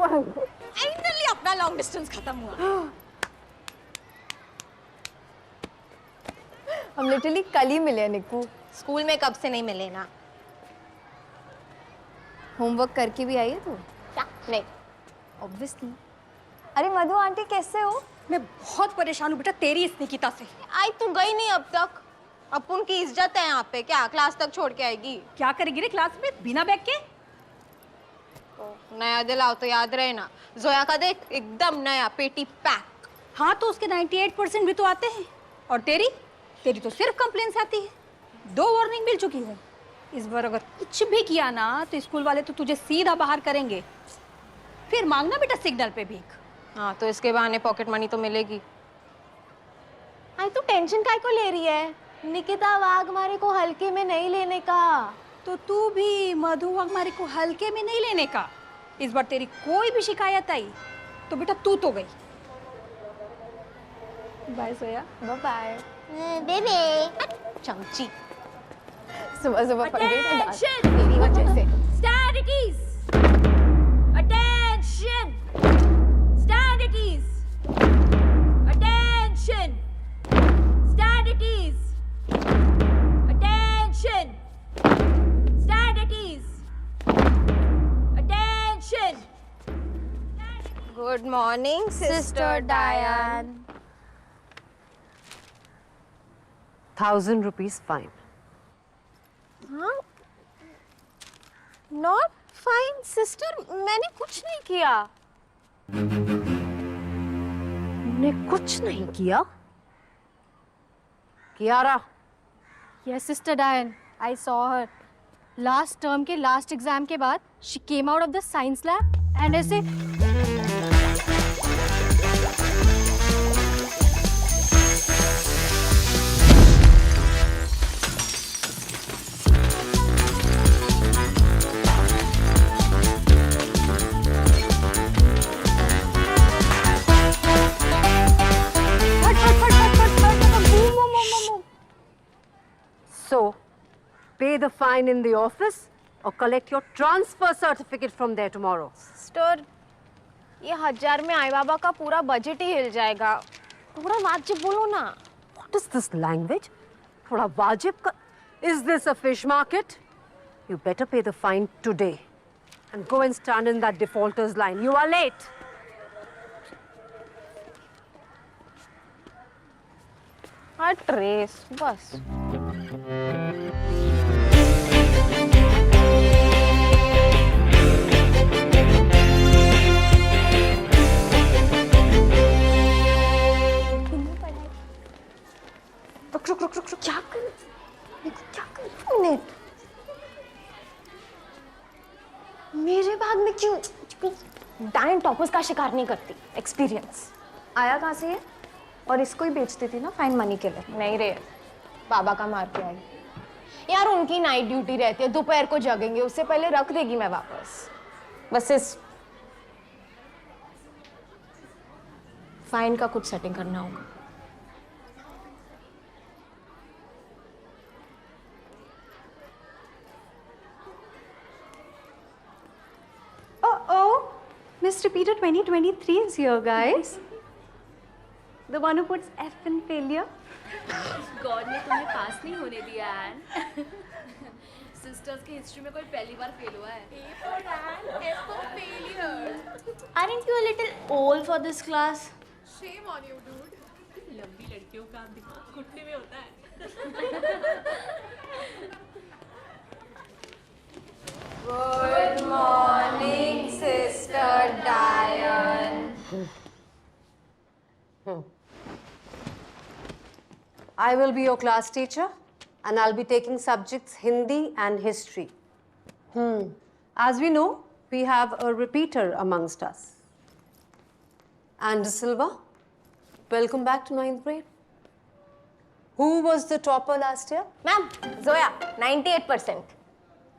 Finally अपना long distance खत्म हुआ। हम लिटरली कल ही मिले निक्कू। स्कूल में कब से नहीं मिले ना। होमवर्क करके भी आई है तू? क्या? नहीं। ऑब्वियसली। अरे मधु आंटी कैसे हो? मैं बहुत परेशान हूँ बेटा तेरी इस निकिता से। आई तू गई नहीं अब तक। अपुन की इज्जत है यहाँ पे, क्या क्लास तक छोड़ के आएगी? क्या करेगी रे क्लास में बिना बैग के? नया दिलाओ तो याद रहे ना। जोया का देख एकदम नया पेटी पैक। हाँ तो उसके 98% भी तो आते हैं। और तेरी तो सिर्फ कंप्लेंट्स आती है। 2 वार्निंग मिल चुकी है। इस बार अगर कुछ भी किया ना तो स्कूल वाले तो तुझे सीधा बाहर करेंगे। फिर मांगना बेटा सिग्नल पे भीख। हाँ तो इसके बहाने पॉकेट मनी तो मिलेगी। आई तू टेंशन काय को ले रही है? निकिता वाघमारे को हल्के में नहीं लेने का। तो तू भी मधु हमारे को हल्के में नहीं लेने का। इस बार तेरी कोई भी शिकायत आई तो बेटा तू तो गई। बाय सोया। बाय बाय बेबे चमची। सुबह सुबह पढ़ गई ना डांस तेरी वजह से। Stand at ease. Attention. Stand at ease. Attention. Stand at ease. Attention. Stand at ease. Attention. Good morning sister डायन। 1,000 rupees fine. हाँ नॉट फाइन सिस्टर, मैंने कुछ नहीं किया। ने कुछ नहीं किया? Kiara? Yes, Sister Diane. I saw her. Last term के last exam के बाद she came out of the science lab and ऐसे So, pay the fine in the office or collect your transfer certificate from there tomorrow. Sister ये 1000 में आई बाबा का पूरा budget ही हिल जाएगा। थोड़ा वाजिब बोलो ना। What is this language? थोड़ा वाजिब का? Is this a fish market? You better pay the fine today and go and stand in that defaulters line. You are late. हाँ ट्रेस बस। रुक क्या कर? क्या कर? मिनट मेरे बैग में क्यों? डायन टॉपर्स का शिकार नहीं करती। एक्सपीरियंस। आया कहाँ से ये? और इसको ही बेचती थी ना फाइन मनी के लिए। नहीं रे, बाबा का मार के आई। यार उनकी नाइट ड्यूटी रहती है, दोपहर को जगेंगे, उससे पहले रख देगी मैं वापस। बस इस फाइन का कुछ सेटिंग करना होगा। Oh, Miss Repeater 2023 is here, guys. The one who puts F in failure. God ने तुम्हें पास नहीं होने दिया एन। सिस्टर्स की हिस्ट्री में कोई पहली बार फेल हुआ है। Aren't you a little old for this class? Shame on you, dude. लंबी लड़कियों का दिमाग घुटने में होता है। Good morning, Sister Diane. I will be your class teacher and I'll be taking subjects Hindi and history. As we know, we have a repeater amongst us. And Silva, welcome back to 9th grade. Who was the topper last year? Ma'am, Zoya, 98%.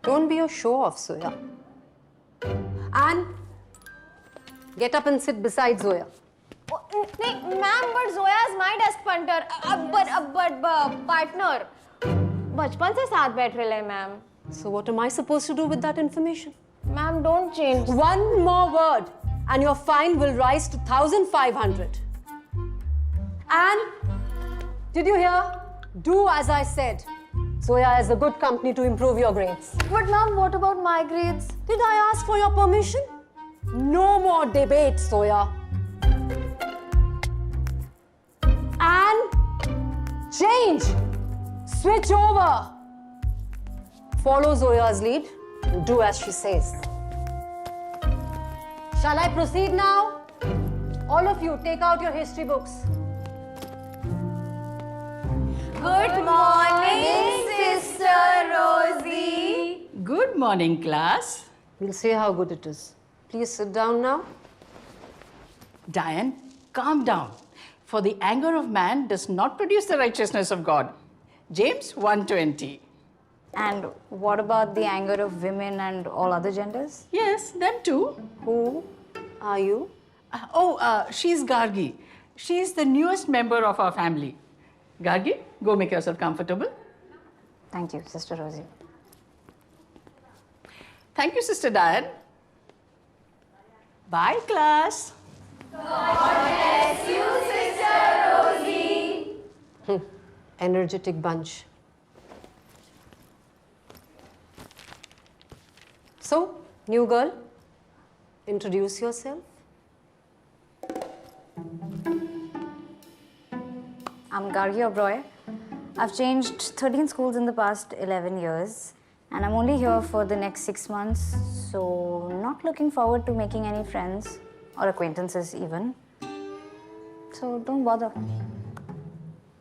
Don't be a show-off, Zoya. And get up and sit beside Zoya. नहीं ma'am, but Zoya is my desk punter, partner. बचपन से साथ बैठ रहे ma'am. So what am I supposed to do with that information? Ma'am don't change. One more word. and your fine will rise to 1,500. And did you hear? Do as I said. Zoya is a good company to improve your grades. But ma'am, what about my grades? Did I ask for your permission? No more debate, Zoya. And change. Switch over. Follow Zoya's lead and do as she says. Shall I proceed now? All of you, take out your history books. Good morning, Sister Rosie. Good morning, class. We'll see how good it is. Please sit down now. Diane, calm down. For the anger of man does not produce the righteousness of God. James 1:20. And what about the anger of women and all other genders? Yes, them too. Who are you? She's Gargi. She's the newest member of our family. Gargi, go make yourself comfortable. Thank you, Sister Rosie. Thank you, Sister Diane. Bye, class. Energetic bunch. So, new girl, introduce yourself. I'm Gargi Oberoi. I've changed 13 schools in the past 11 years, and I'm only here for the next 6 months, so not looking forward to making any friends or acquaintances even. So don't bother.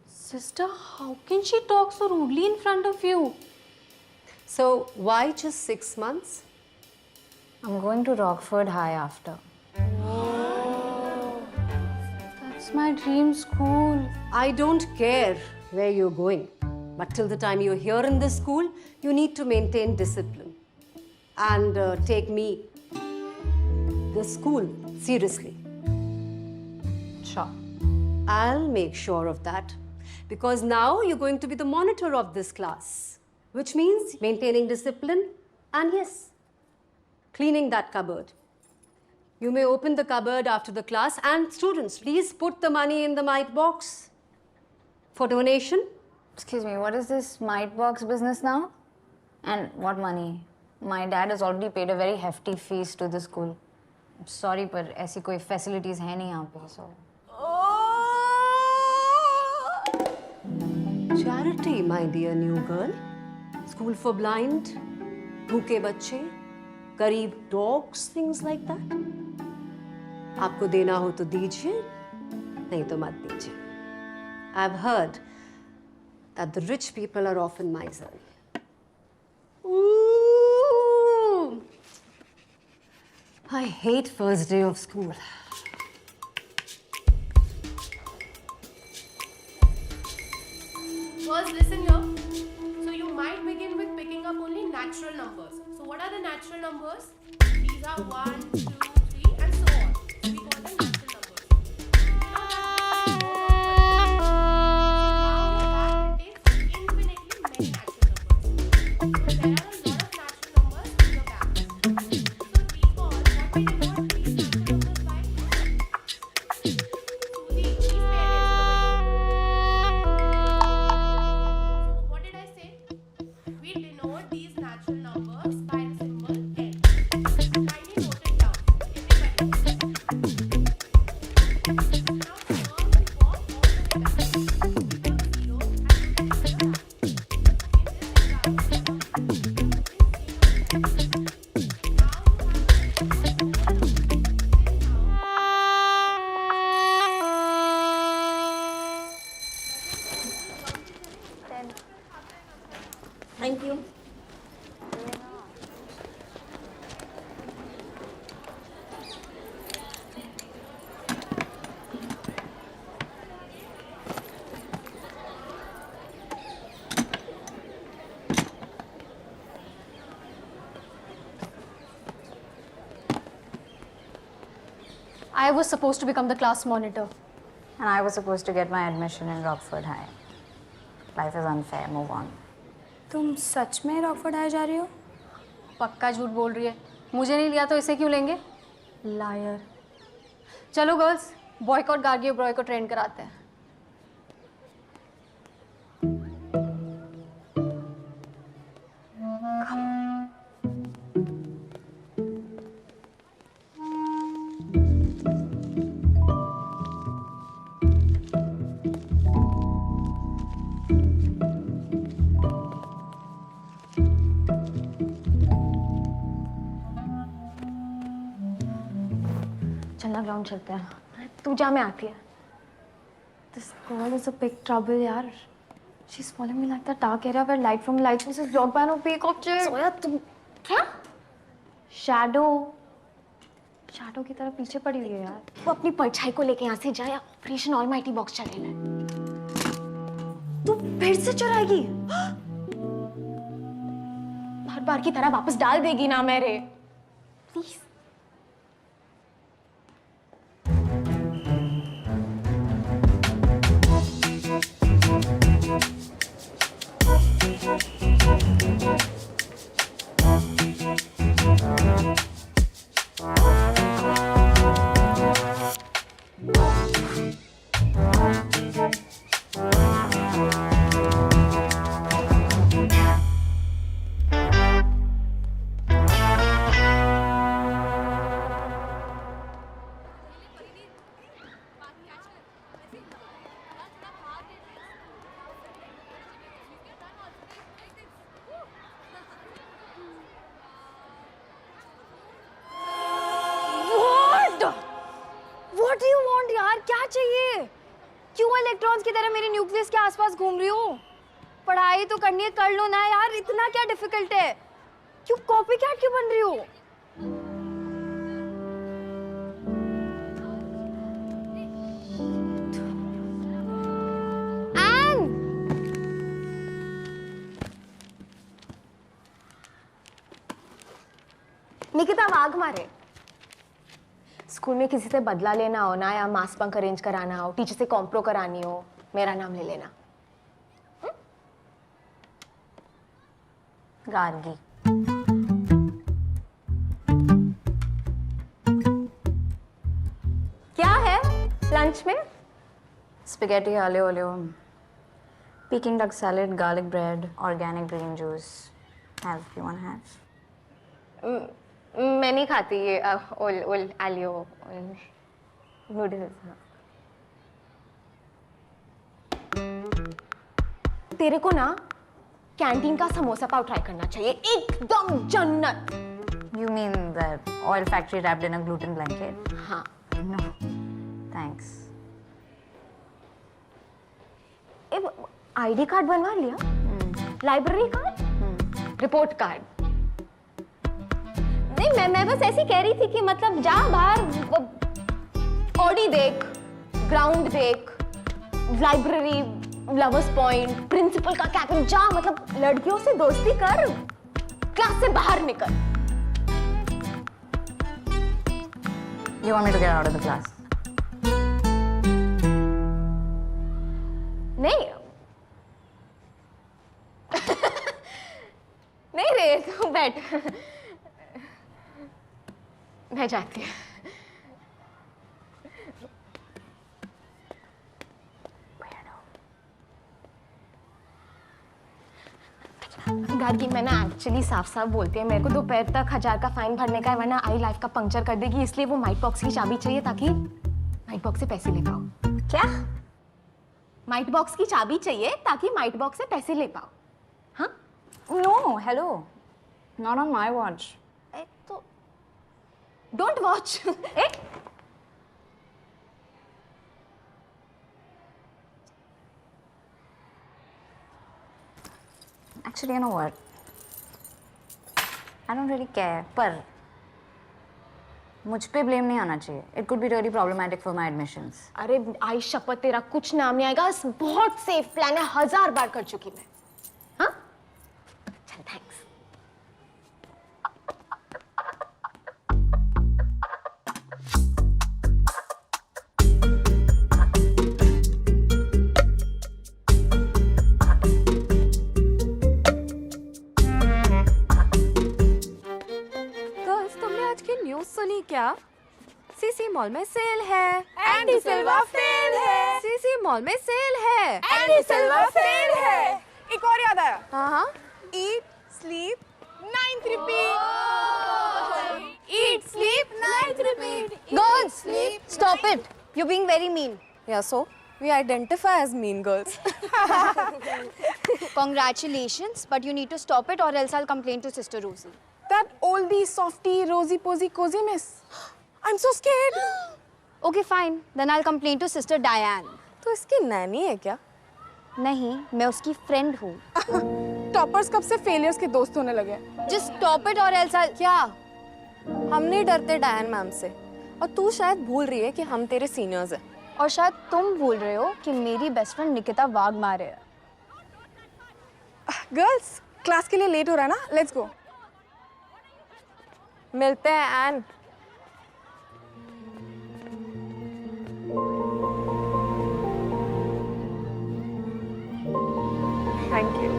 Sister, how can she talk so rudely in front of you? So, why just 6 months? I'm going to Rockford High after. That's my dream school. I don't care where you're going, but till the time you're here in this school, you need to maintain discipline and take me, the school, seriously. Sure. I'll make sure of that because now you're going to be the monitor of this class, which means maintaining discipline and yes, cleaning that cupboard. You may open the cupboard after the class and students, please put the money in the mite box for donation. Excuse me, what is this mite box business now? And what money? My dad has already paid a very hefty fees to the school. I'm sorry, but ऐसी कोई facilities है नहीं यहाँ पे, so. Charity, my dear new girl. School for blind, भूखे बच्चे, गरीब dogs, things like that. आपको देना हो तो दीजिए, नहीं तो मत दीजिए. I've heard that the rich people are often miserly. Ooh. I hate first day of school. First, listen here. So you might begin with picking up only natural numbers. So what are the natural numbers? These are 1, 2, 3 and so on. So we call them natural numbers. Now it takes infinitely many natural numbers. So there are a lot of natural numbers in your bag. So recall what we denote these natural numbers by. Please pay attention. What did I say? We denote these natural numbers by the symbol N. Kindly note it down. Everybody. Now turn the box all the way back. Become 0 and put it in the back. In this example, the number is 0. Now you have to Thank you. I was supposed to become the class monitor. And I was supposed to get my admission in Rockford High. Life is unfair, move on. तुम सच में Rockford high जा रही हो? पक्का झूठ बोल रही है. मुझे नहीं लिया तो इसे क्यों लेंगे? लायर. चलो गर्ल्स, बॉयकॉट गार्गी और ब्रॉय को ट्रेन कराते हैं. चलना ग्राउंड चलते हैं. तू जा, मैं आती है. This girl is a big trouble, यार. She's following me like the dark area where light from light source is blocked by an opaque object. सोया तुम क्या? Shadow की तरह पीछे पड़ी हुई है यार. वो अपनी परछाई को लेके यहाँ से जा या ऑपरेशन ऑलमाइटी बॉक्स चले ले. तू फिर से चुराएगी? हर बार की तरह वापस डाल देगी ना मेरे. Please. What do you want यार? क्या चाहिए? क्यों इलेक्ट्रॉन्स की तरह मेरे न्यूक्लियस के आसपास घूम रही हो? पढ़ाई तो करनी है, कर लो ना यार. इतना क्या डिफिकल्ट है? क्यों कॉपी कैट क्यों बन रही हो? एन! निकिता वाघमारे. स्कूल में किसी से बदला लेना हो ना, या मास बंक अरेंज कराना हो, टीचर से कॉम्प्रो करानी हो, मेरा नाम ले लेना. गार्गी. क्या है लंच में? Spaghetti aglio olio, Peking duck salad, garlic bread, organic green juice. Have you want to have? मैं नहीं खाती ये ओल आलियो नूडल्स. तेरे को ना कैंटीन का समोसा पाव ट्राई करना चाहिए. एकदम जन्नत. You mean the oil factory wrapped in a gluten blanket? हाँ. No, thanks. आईडी कार्ड बनवा लिया? Library card? Report card? नहीं, मैं बस ऐसी कह रही थी कि मतलब जा बाहर ऑडी देख, ग्राउंड देख, लाइब्रेरी, लवर्स पॉइंट, प्रिंसिपल का कैबिन, जा मतलब लड़कियों से दोस्ती कर, क्लास से बाहर निकल. You want me to get out of the class? नहीं नहीं रे, तू बैठ. मैं जाती हूँ. गार्गी, मैं ना एक्चुअली साफ साफ बोलती है, मेरे को दोपहर तक 1000 का फाइन भरने का है, वरना आई लाइफ का पंक्चर कर देगी. इसलिए वो माइट बॉक्स की चाबी चाहिए ताकि माइट बॉक्स से पैसे ले पाओ. क्या? माइट बॉक्स की चाबी चाहिए ताकि माइट बॉक्स से पैसे ले पाओ. हाँ? No, hello. Not on my watch. तो don't watch. Actually, you know what? I don't really care. पर मुझ पे ब्लेम नहीं आना चाहिए. It could be really problematic for my admissions. अरे आई शपथ, तेरा कुछ नाम नहीं आएगा. बहुत सेफ प्लान है, 1000 बार कर चुकी मैं. हाँ? चल, थैंक्स. गर्ल्स, तुमने आज की न्यूज़ सुनी क्या? सीसी मॉल में सेल है, एंडी सिल्वा फेल है। सीसी मॉल में सेल है, एंडी सिल्वा फेल है। एक और याद आया। हाँ, Eat, sleep, 9th repeat. eat, sleep, night repeat. Girls, stop it. You're being very mean. Yeah, so we identify as mean girls. Congratulations, but you need to stop it or else I'll complain to Sister Rosie. That oldie, softie, rosy posy, cozy miss. I'm so scared. Okay, fine. Then I'll complain to Sister Diane. तो इसकी नैनी है क्या? नहीं, मैं उसकी friend हूँ. Toppers कब से फेलियर्स के दोस्त होने लगे? Just stop it or else I'll... क्या? हम नहीं डरते डायन मैम से. और तू शायद भूल रही है कि हम तेरे सीनियर्स हैं. और शायद तुम भूल रहे हो कि मेरी बेस्ट फ्रेंड निकिता वाघमारे है. गर्ल्स, क्लास के लिए लेट हो रहा है ना? Let's go. मिलते हैं एन. Thank you.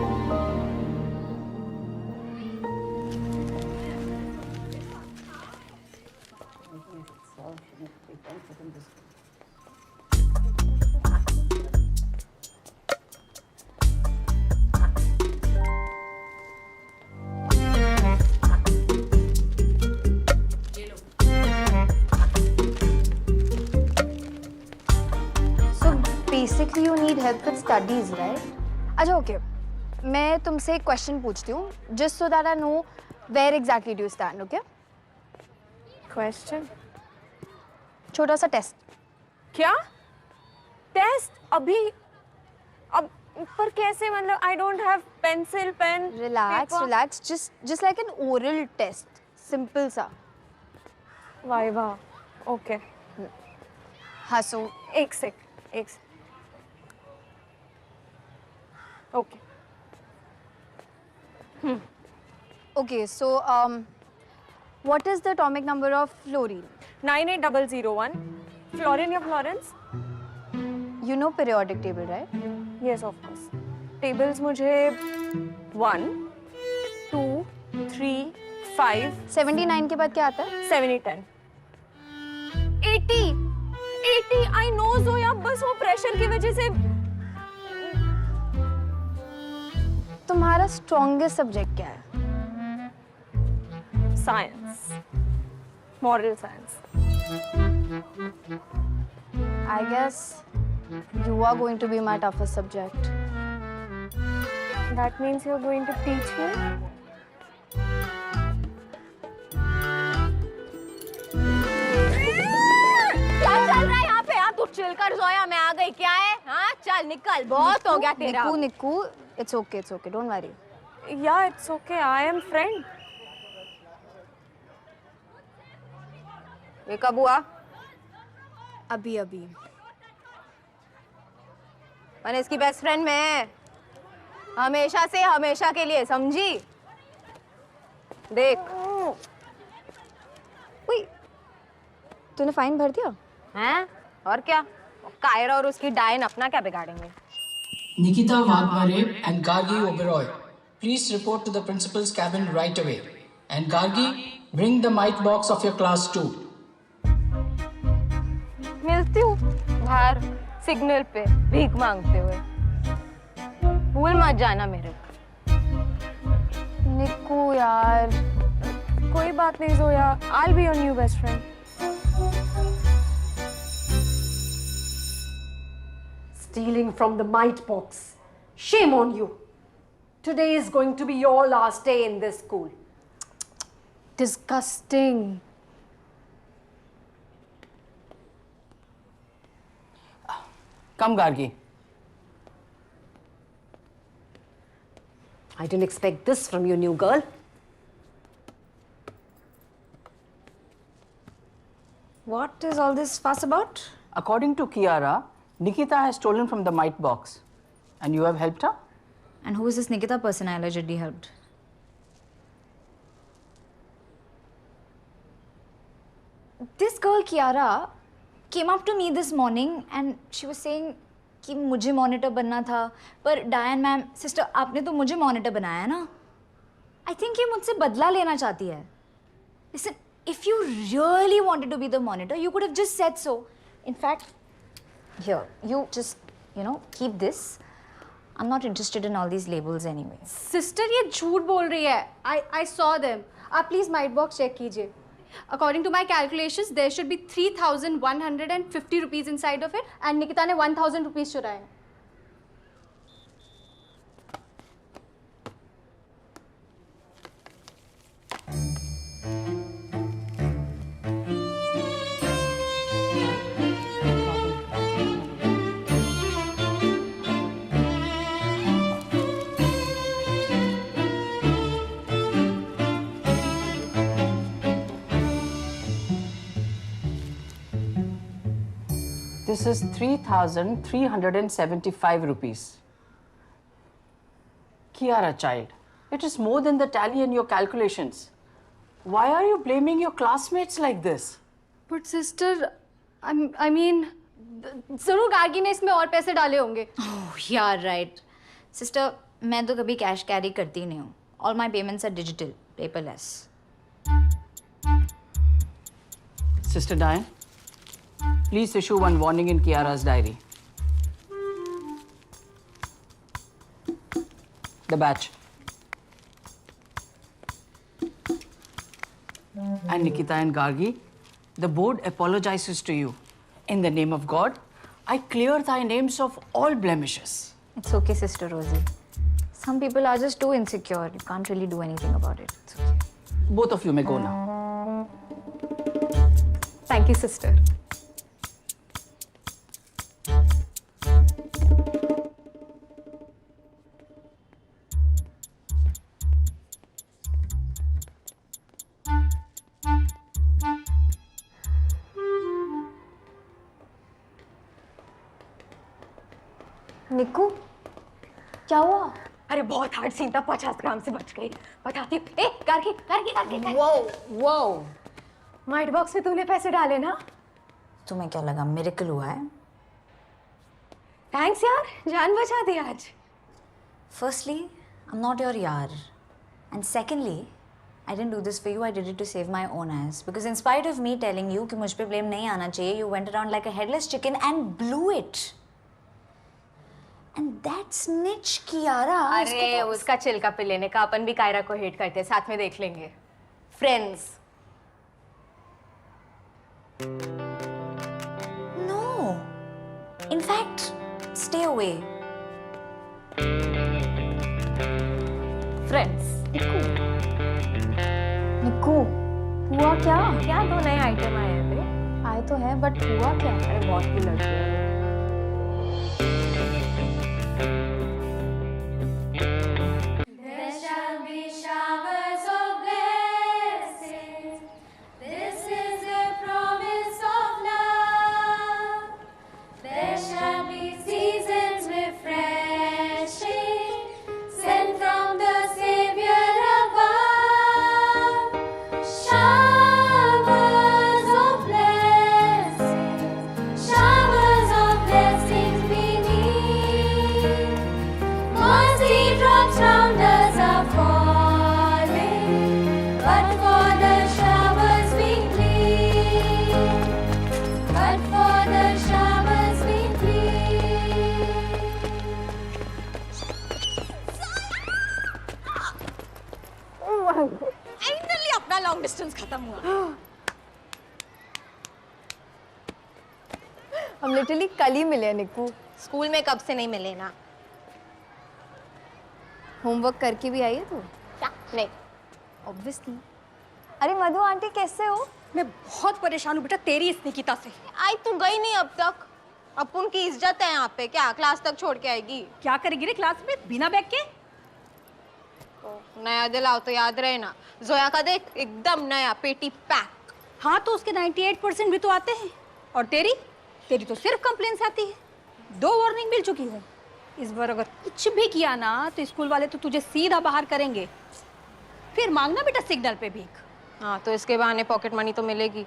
So basically you need help with studies, right? अच्छा okay. मैं तुमसे एक क्वेश्चन पूछती हूँ, just so that I know where exactly do you stand, okay? Question? छोटा सा टेस्ट. क्या? टेस्ट? अभी? अब पर कैसे? मतलब I don't have pencil, pen, Relax, paper. relax. Just like an oral test. Simple सा. वाइवा. ओके. हंसो. एक sec. Okay. Okay, so what is the atomic number of fluorine? 98001. Florine या Florence? You know periodic table, right? Yes, of course. Tables मुझे 1, 2, 3, 5, 79 के बाद क्या आता है? 7, 10. 80. I know ज़ोया, बस वो प्रेशर की वजह से. तुम्हारा स्ट्रॉन्गेस्ट सब्जेक्ट क्या है? Science. Moral science. I guess you are going to be my toughest subject. That means you're going to teach me? क्या चल रहा है यहाँ पे? तू चिल कर जोया, मैं आ गई. क्या है? हाँ, चल निकल. बहुत हो गया तेरा. निक्कू, it's okay, don't worry. Yeah, it's okay. I am friend. ये कब हुआ? अभी. मैंने इसकी बेस्ट फ्रेंड में हमेशा से हमेशा के लिए, समझी? देख. Wait, तूने फाइन भर दिया? हैं? और क्या? कायरा और उसकी डायन अपना क्या बिगाड़ेंगे? Nikita Wagmare and Gargi Oberoi, please report to the principal's cabin right away. And Gargi, bring the mite box of your class too. मिलती हूँ बाहर सिग्नल पे भीख मांगते हुए. भूल मत जाना मेरे को. निक्कू यार. कोई बात नहीं Zoya. I'll be your new best friend. Stealing from the mite box. Shame on you. Today is going to be your last day in this school. Disgusting. Come, Gargi. I didn't expect this from you, new girl. What is all this fuss about? According to Kiara, Nikita has stolen from the mite box. And you have helped her? And who is this Nikita person I allegedly helped? This girl, Kiara, came up to me this morning and she was saying कि मुझे monitor बनना था पर डायन ma'am sister आपने तो मुझे monitor बनाया ना. आई थिंक ये मुझसे बदला लेना चाहती है. Listen, If you really wanted to be the monitor, you could have just said so. In fact, here, you just, keep this. I'm not interested in all these labels anyway. Sister ये झूठ बोल रही है. I saw them. आप please might box check कीजिए. According to my calculations, there should be 3,150 rupees inside of it, and Nikita ने 1,000 rupees चुराए. This is 3,375 rupees. Kiara, child, it is more than the tally in your calculations. Why are you blaming your classmates like this? But sister, I mean, जरूर गार्गी ने इसमें और पैसे डाले होंगे. Oh, yeah, right. Sister, मैं तो कभी कैश कैरी करती नहीं हूँ. All my payments are digital, paperless. Sister Diane, please issue one warning in Kiara's diary. The batch. And Nikita and Gargi, the board apologizes to you. In the name of God, I clear thy names of all blemishes. It's okay, Sister Rosie. Some people are just too insecure. You can't really do anything about it. It's okay. Both of you may go now. Thank you, sister. निक्कू, क्या हुआ? अरे बहुत hard scene था, 50 ग्राम से बच गई. बताती हूँ. ए, करके. वो माइट बॉक्स में तूने पैसे डाले ना? तुम्हें क्या लगा मिरेकल हुआ है? थैंक्स यार, जान बचा दी आज. Firstly, I'm not your yaar. And secondly, I didn't do this for you, I did it to save my own ass. Because in spite of me telling you कि मुझ पे blame नहीं आना चाहिए, you went around like a headless chicken and blew it. And that snitch Kiara. अरे उसका चिल्का पे लेने का, अपन भी कायरा को हेट करते हैं, साथ में देख लेंगे. Friends. No. In fact, stay away. Friends. निक्कू, हुआ क्या? क्या 2 नए आइटम आए हैं बे? आए तो है, बट हुआ क्या? अरे बहुत की लड़की है. फाइनली अपना लॉन्ग डिस्टेंस खत्म हुआ. हम लिटरली कल ही मिले निक्कू. स्कूल में कब से नहीं मिले ना? होमवर्क करके भी आई है तू? क्या? नहीं. ऑब्वियसली. अरे मधु आंटी कैसे हो? मैं बहुत परेशान हूँ बेटा तेरी इस निकिता से. आई तू गई नहीं अब तक. अपन की इज्जत है यहाँ पे. क्या क्लास तक छोड़ के आएगी? क्या करेगी रे क्लास में बिना बैग के? नया दिलाओ तो याद रहे ना. जोया का देख एकदम नया पेटी पैक. हाँ तो उसके 98% भी तो आते हैं. और तेरी तो सिर्फ कंप्लेंट्स आती है. 2 वार्निंग मिल चुकी है. इस बार अगर कुछ भी किया ना तो स्कूल वाले तो तुझे सीधा बाहर करेंगे. फिर मांगना बेटा सिग्नल पे भीख. हाँ तो इसके बहाने पॉकेट मनी तो मिलेगी.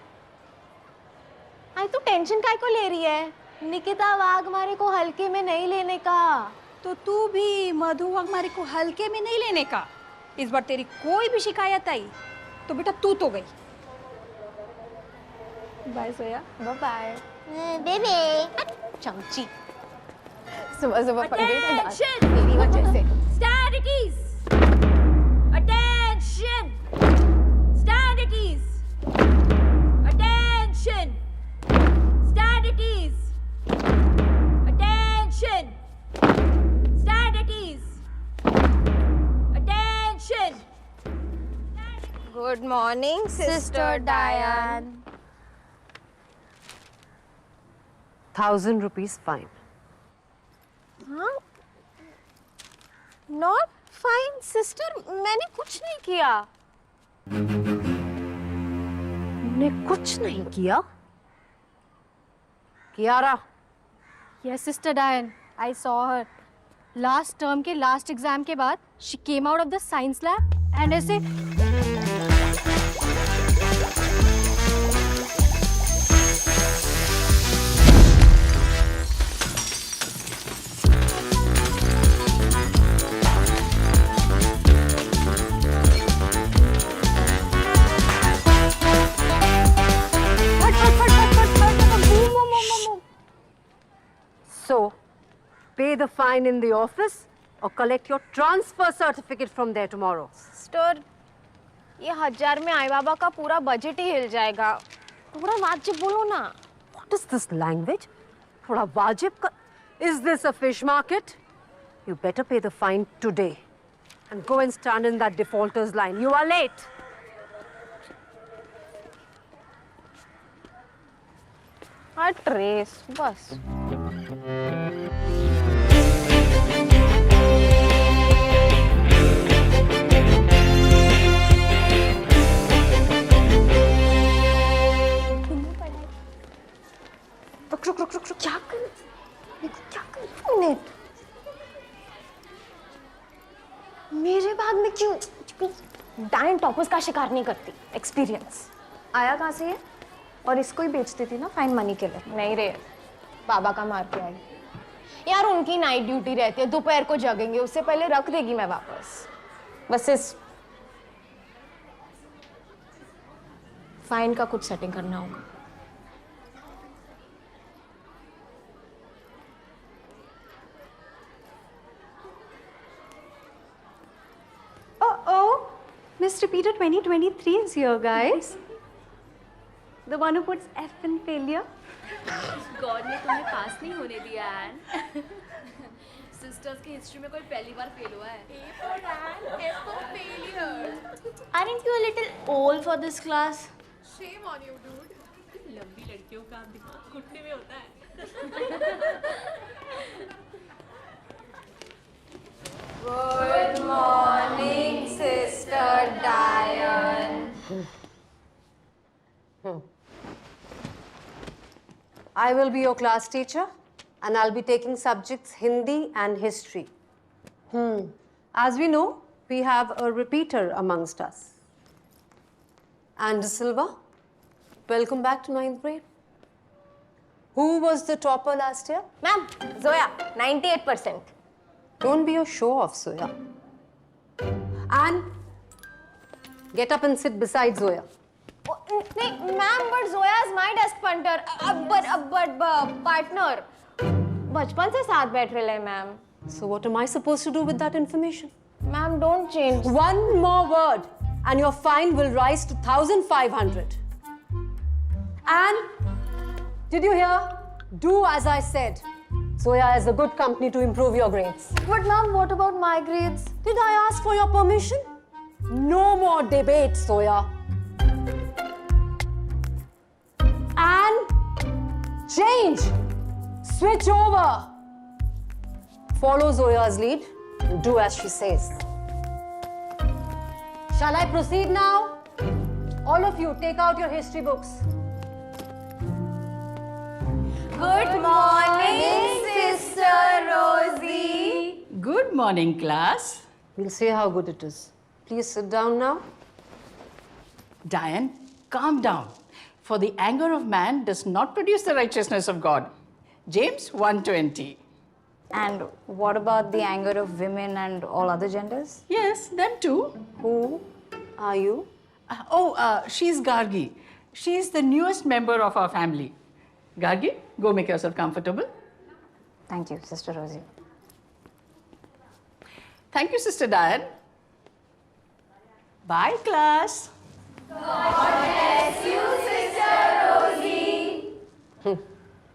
आई तू टेंशन काय को ले रही है? निकिता वाघमारे को हल्के में नहीं लेने का. तो तू भी मधु वाघमारे को हल्के में नहीं लेने का. इस बार तेरी कोई भी शिकायत आई तो बेटा तू तो गई. बाय सोया। बाय बेबी चमची सुबह सुबह पकड़ गई मेरी वजह से। Stand at ease. Attention. Stand at ease. Attention. Stand at ease. Attention. Stand at ease. Attention. Good morning sister डायन। 1,000 rupees fine. हाँ नॉट फाइन सिस्टर, मैंने कुछ नहीं किया। ने कुछ नहीं किया? कियारा, यस सिस्टर डायन, I saw her last term के लास्ट एग्जाम के बाद she came out of the science lab and ऐसे so pay the fine in the office or collect your transfer certificate from there tomorrow. Sister ये 1000 में आई बाबा का पूरा budget ही हिल जाएगा। थोड़ा वाजिब बोलो ना। What is this language? थोड़ा वाजिब का? Is this a fish market? You better pay the fine today and go and stand in that defaulters line. You are late. हाँ ट्रेस बस। रुक क्या कर क्या कर तूने? मेरे बैग में क्यों? डायन टॉपर्स का शिकार नहीं करती। एक्सपीरियंस। आया कहाँ से है? और इसको ही बेचती थी ना फाइन मनी के लिए। नहीं रे, बाबा का मार के आई। यार उनकी नाइट ड्यूटी रहती है, दोपहर को जगेंगे, उससे पहले रख देगी मैं वापस। बस इस फाइन का कुछ सेटिंग करना होगा। Oh, Miss Repeater 2023 is here, guys. The one who puts F in failure. God ने तुम्हें पास नहीं होने दिया एन। सिस्टर्स की हिस्ट्री में कोई पहली बार फेल हुआ है। A for Ann, F for failure. Aren't you a little old for this class? Shame on you, dude. लंबी लड़कियों का दिमाग घुटने में होता है। Good morning, Sister Diane. I will be your class teacher and I'll be taking subjects Hindi and history. As we know, we have a repeater amongst us. And Silva, welcome back to 9th grade. Who was the topper last year? Ma'am, Zoya, 98%. Don't be a show-off, Zoya. And get up and sit beside Zoya. नहीं ma'am, but Zoya is my desk punter, but partner. बचपन से साथ बैठ रहे हैं ma'am. So what am I supposed to do with that information? Ma'am, don't change. One more word and your fine will rise to 1,500. And did you hear? Do as I said. Zoya is a good company to improve your grades. But ma'am, what about my grades? Did I ask for your permission? No more debate, Zoya. And change. Switch over. Follow Zoya's lead and do as she says. Shall I proceed now? All of you, take out your history books. Good morning, Sister Rosie. Good morning, class. We'll see how good it is. Please sit down now. Diane, calm down. For the anger of man does not produce the righteousness of God. James 1:20. And what about the anger of women and all other genders? Yes, them too. Who are you? She's Gargi. She is the newest member of our family. Gargi, go make yourself comfortable. Thank you, Sister Rosie. Thank you, Sister Diane. Bye, class.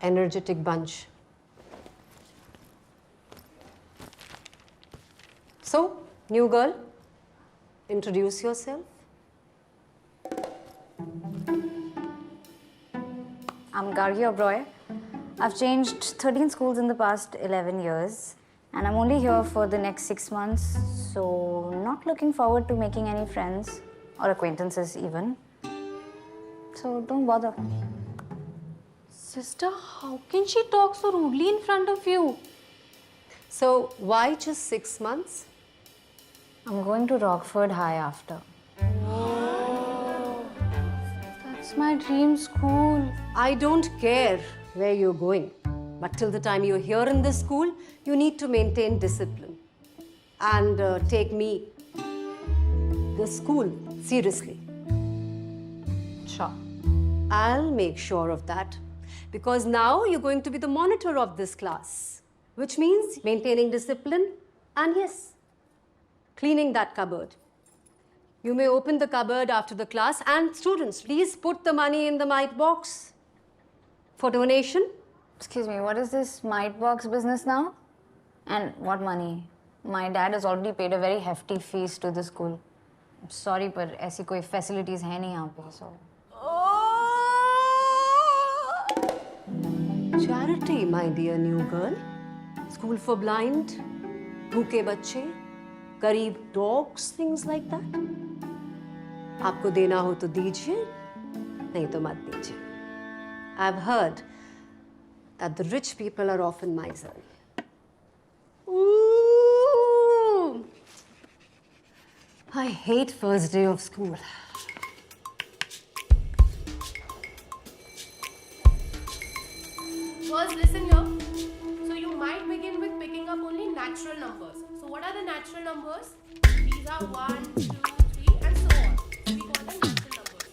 Energetic bunch. So, new girl, introduce yourself. I'm Gargi Oberoi. I've changed 13 schools in the past 11 years, and I'm only here for the next 6 months, so not looking forward to making any friends or acquaintances even. So don't bother. Sister, how can she talk so rudely in front of you? So, why just 6 months? I'm going to Rockford High after. That's my dream school. I don't care where you're going, but till the time you're here in this school, you need to maintain discipline and take me, the school, seriously. Sure. I'll make sure of that because now you're going to be the monitor of this class, which means maintaining discipline and yes, cleaning that cupboard. You may open the cupboard after the class and students, please put the money in the mite box for donation. Excuse me, what is this mite box business now? And what money? My dad has already paid a very hefty fees to the school. I'm sorry, but ऐसी कोई facilities है नहीं यहाँ पे, so. Charity, my dear new girl. School for blind, भूखे बच्चे, गरीब dogs, things like that. आपको देना हो तो दीजिए, नहीं तो मत दीजिए. I've heard that the rich people are often miserly. Ooh! I hate first day of school. First, listen here. So you might begin with picking up only natural numbers. So what are the natural numbers? These are 1, 2, 3 and so on. We call them natural numbers.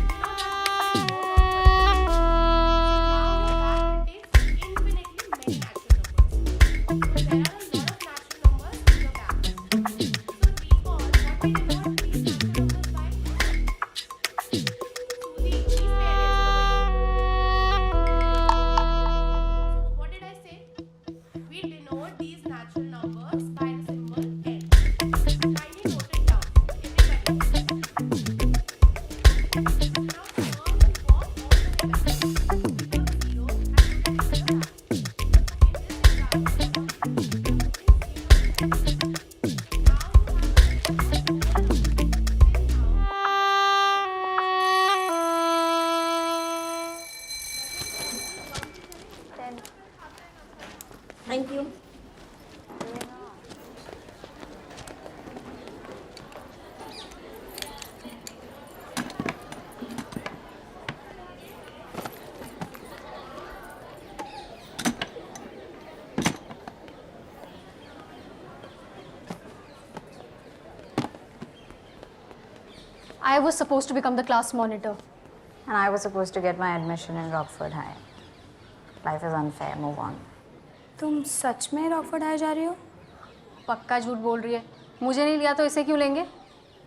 Now that contains infinitely many natural numbers. So there are a lot of natural numbers in your bag. So recall what we denote these natural numbers by. Suzy, please pay attention. So what did I say? We denote these natural numbers by the symbol n. Kindly note it down, everybody. Now turn the ball all the way back. Put a 0 and put it in the bag. In this example, 0 is 0. Now you have to Thank you. I was supposed to become the class monitor. And I was supposed to get my admission in Rockford High. Life is unfair, move on. तुम सच में Rockford high जा रही हो? पक्का झूठ बोल रही है. मुझे नहीं लिया तो इसे क्यों लेंगे?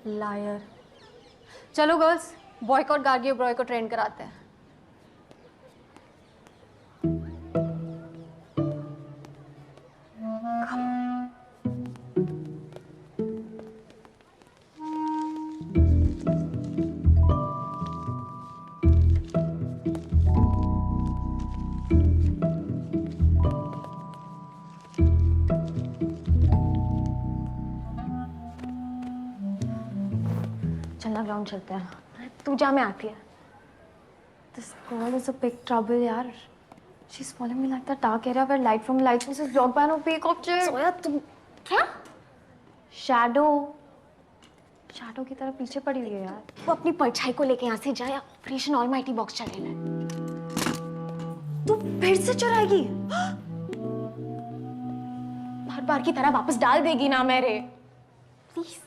लायर. चलो गर्ल्स, बॉयकॉट गार्गी ओबरॉय को ट्रेन कराते हैं. चलना ग्राउंड चलते हैं. तू जा, मैं आती है. This girl is a big trouble, यार. She's following me like that dark area where light from light source is blocked by an opaque object. सोया तुम क्या? Shadow. Shadow की तरह पीछे पड़ी हुई है यार. वो अपनी परछाई को लेके यहाँ से जा या ऑपरेशन ऑलमाइटी बॉक्स चलेगा. तू फिर से चुराएगी? हर बार की तरह वापस डाल देगी ना मेरे. प्लीज.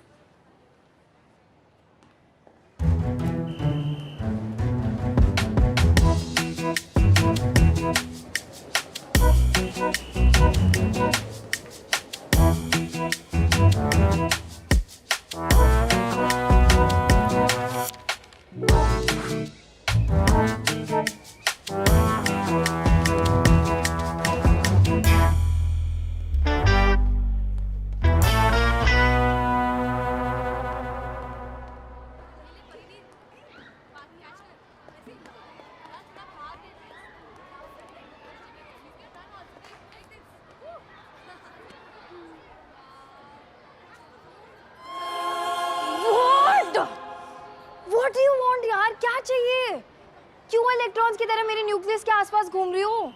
क्यों इलेक्ट्रॉन्स की तरह मेरे न्यूक्लियस के आसपास घूम रही हो?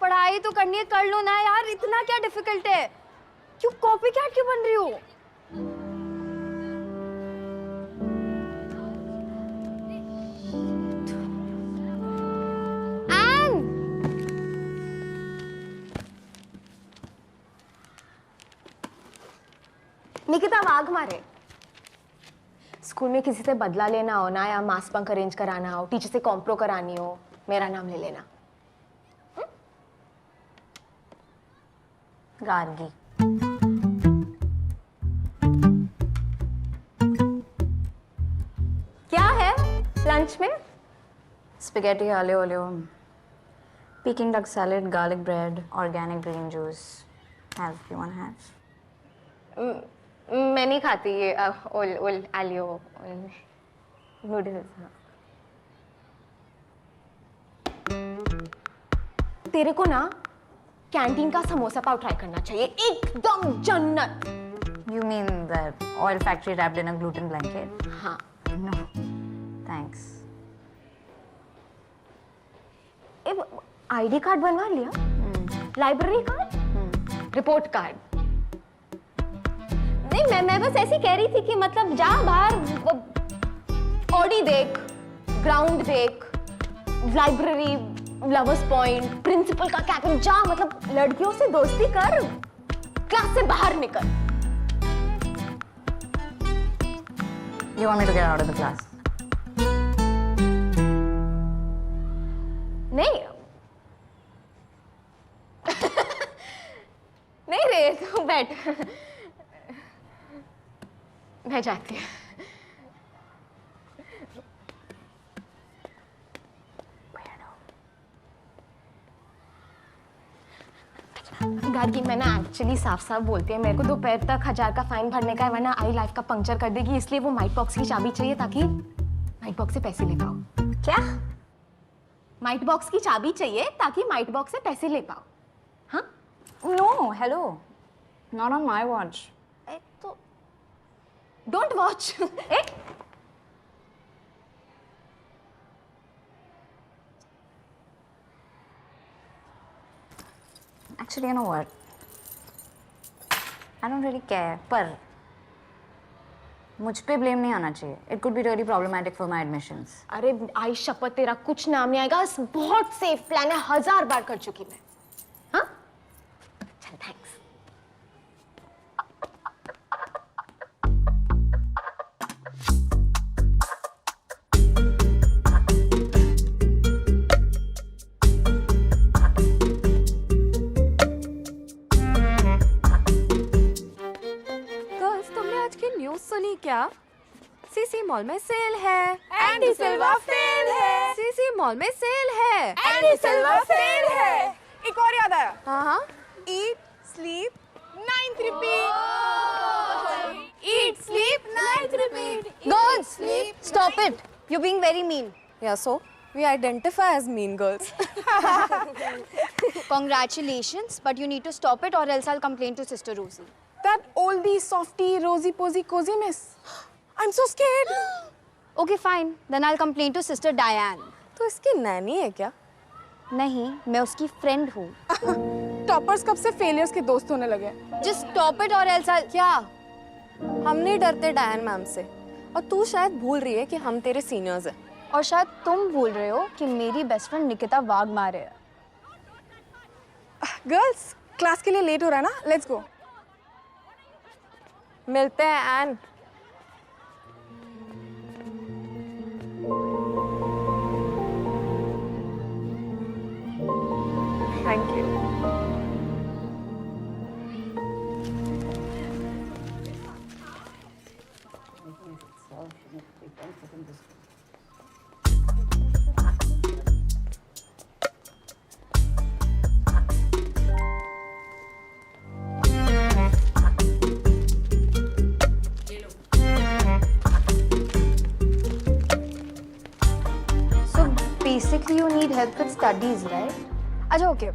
पढ़ाई तो करनी है, कर लो ना यार, इतना क्या डिफिकल्ट है? क्यों कॉपी कैट क्यों बन रही हो? निकिता वाघमारे, स्कूल में किसी से बदला लेना हो ना या मास बंक अरेंज कराना हो, टीचर से कॉम्प्रो करानी हो, मेरा नाम ले लेना। गार्गी। क्या है लंच में? Spaghetti aglio olio, Peking duck salad, garlic bread, organic green juice. Have you want to have? मैं नहीं खाती ये ओल आलियो नूडल्स। तेरे को ना कैंटीन का समोसा पाव ट्राई करना चाहिए, एकदम जन्नत। You mean the oil factory wrapped in a gluten blanket? हाँ। No, thanks. आईडी कार्ड बनवा लिया? Library card? Report card? नहीं, मैं बस ऐसी कह रही थी कि मतलब जा बाहर ऑडी देख, ग्राउंड देख, लाइब्रेरी, लवर्स पॉइंट, प्रिंसिपल का कैबिन, जा मतलब लड़कियों से दोस्ती कर, क्लास से बाहर निकल। You want me to get out of the class? नहीं नहीं रे, तू बैठ, मैं जाती हूँ। गार्गी, मैं ना एक्चुअली साफ साफ बोलती है, मेरे को दोपहर तक 1000 का फाइन भरने का है, वरना आई लाइफ का पंक्चर कर देगी, इसलिए वो माइट बॉक्स की चाबी चाहिए ताकि माइट बॉक्स से पैसे ले पाओ। क्या? माइट बॉक्स की चाबी चाहिए ताकि माइट बॉक्स से पैसे ले पाओ। हाँ? No, hello. Not on my watch. तो don't watch. Actually, you know what? I don't really care. पर मुझ पे ब्लेम नहीं आना चाहिए. It could be really problematic for my admissions. अरे आई शपथ, तेरा कुछ नाम नहीं आएगा, बहुत सेफ प्लान है, 1000 बार कर चुकी मैं। हाँ? चल, थैंक्स। सुनी क्या? सीसी मॉल में सेल है, एंडी सिल्वा फेल है। सीसी मॉल में सेल है, एंडी सिल्वा फेल है। एक और याद आया। हाँ, Eat, sleep, 9th repeat. eat, sleep, night repeat. Girls, stop it. You're being very mean. Yeah, so we identify as mean girls. Congratulations, but you need to stop it or else I'll complain to Sister Rosie. That oldie, softie, rosy posy, cozy miss. I'm so scared. Okay, fine. Then I'll complain to Sister Diane. तो इसकी नैनी है क्या? नहीं, मैं उसकी friend हूँ. Toppers कब से फेलियर्स के दोस्त होने लगे? Just stop it or else I'll... क्या? हम नहीं डरते डायन मैम से, और तू शायद भूल रही है कि हम तेरे सीनियर्स हैं। और शायद तुम भूल रहे हो कि मेरी बेस्ट फ्रेंड निकिता वाघमारे है. गर्ल्स, क्लास के लिए लेट हो रहा है ना? Let's go. मिलते हैं एन। Thank you. Basically, you need help with studies, right? अच्छा, okay.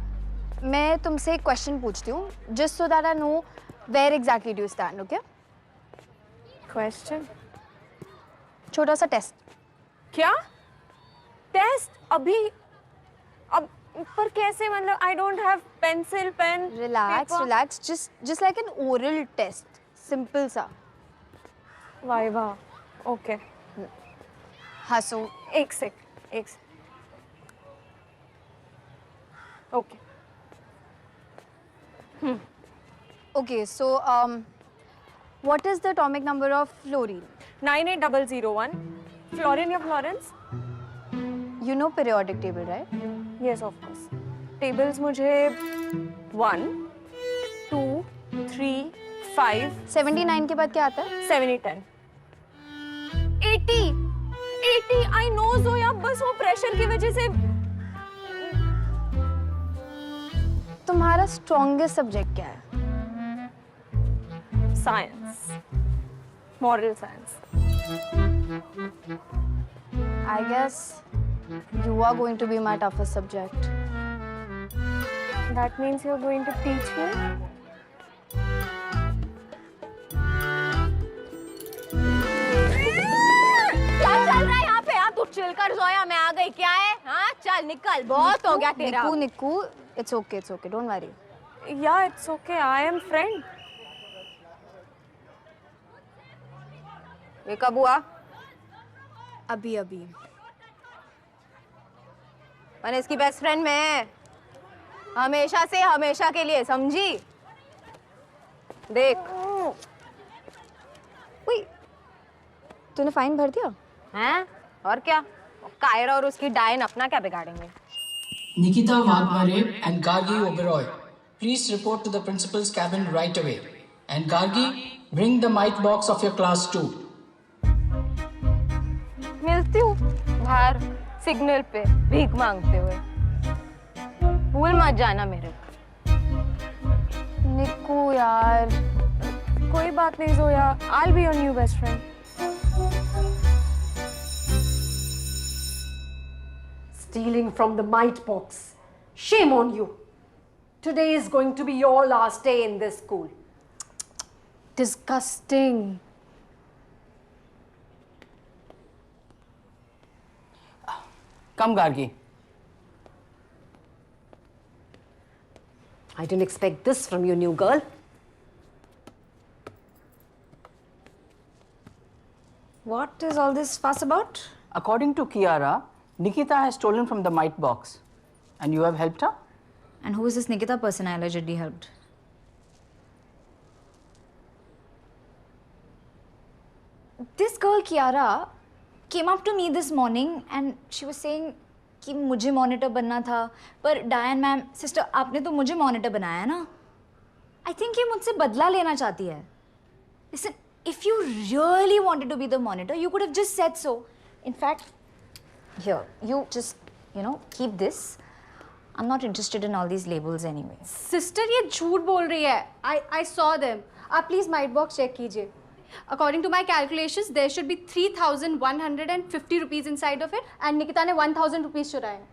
मैं तुमसे एक क्वेश्चन पूछती हूँ, just so that I know where exactly do you stand, okay? Question? छोटा सा टेस्ट. क्या? टेस्ट अभी अब पर कैसे मतलब I don't have pencil pen relax just like an oral test simple सा वाइवा ओके हंसो एक sec okay okay so what is the atomic number of fluorine? 98001 fluorine या Florence You know periodic table, right? Yes of course tables मुझे 1 2 3 5 79 के बाद क्या आता है? 70 10 80 आई नो जोया बस वो प्रेशर की वजह से तुम्हारा स्ट्रॉन्गेस्ट सब्जेक्ट क्या है? Science moral science I guess you are going to be my toughest subject. That means you are going to teach me क्या चल रहा है यहाँ पे? तू चिल कर जोया, मैं आ गई। क्या है? हाँ चल निकल, बहुत हो गया तेरा। निकू it's okay, don't worry. या it's okay I am friend ये कब हुआ? अभी मैंने इसकी बेस्ट फ्रेंड में हमेशा से हमेशा के लिए, समझी? देख तूने फाइन भर दिया हैं? और क्या, कायरा और उसकी डायन अपना क्या बिगाड़ेंगे? Nikita Vadmare and Gargi Oberoi, please report to the principal's cabin right away. And Gargi, bring the mite box of your class too. मिलती हूँ बाहर सिग्नल पे भीख मांगते हुए, भूल मत जाना मेरे को। निक्कू यार, कोई बात नहीं Zoya, I'll be your new best friend. Stealing from the mite box. Shame on you. Today is going to be your last day in this school. disgusting. Come, Gargi. I didn't expect this from you, new girl. What is all this fuss about? According to Kiara, Nikita has stolen from the mite box. And you have helped her? And who is this Nikita person I allegedly helped? This girl Kiara came up to me this morning and she was saying कि मुझे monitor बनना था, पर डायन ma'am, sister आपने तो मुझे monitor बनाया ना। I think ये मुझसे बदला लेना चाहती है। Listen, if you really wanted to be the monitor, you could have just said so. In fact, here, you just, keep this. I'm not interested in all these labels anyway. Sister ये झूठ बोल रही है। I saw them. आप please might box check कीजिए। According to my calculations, there should be 3,150 rupees inside of it, and Nikita ने 1,000 rupees चुराए हैं।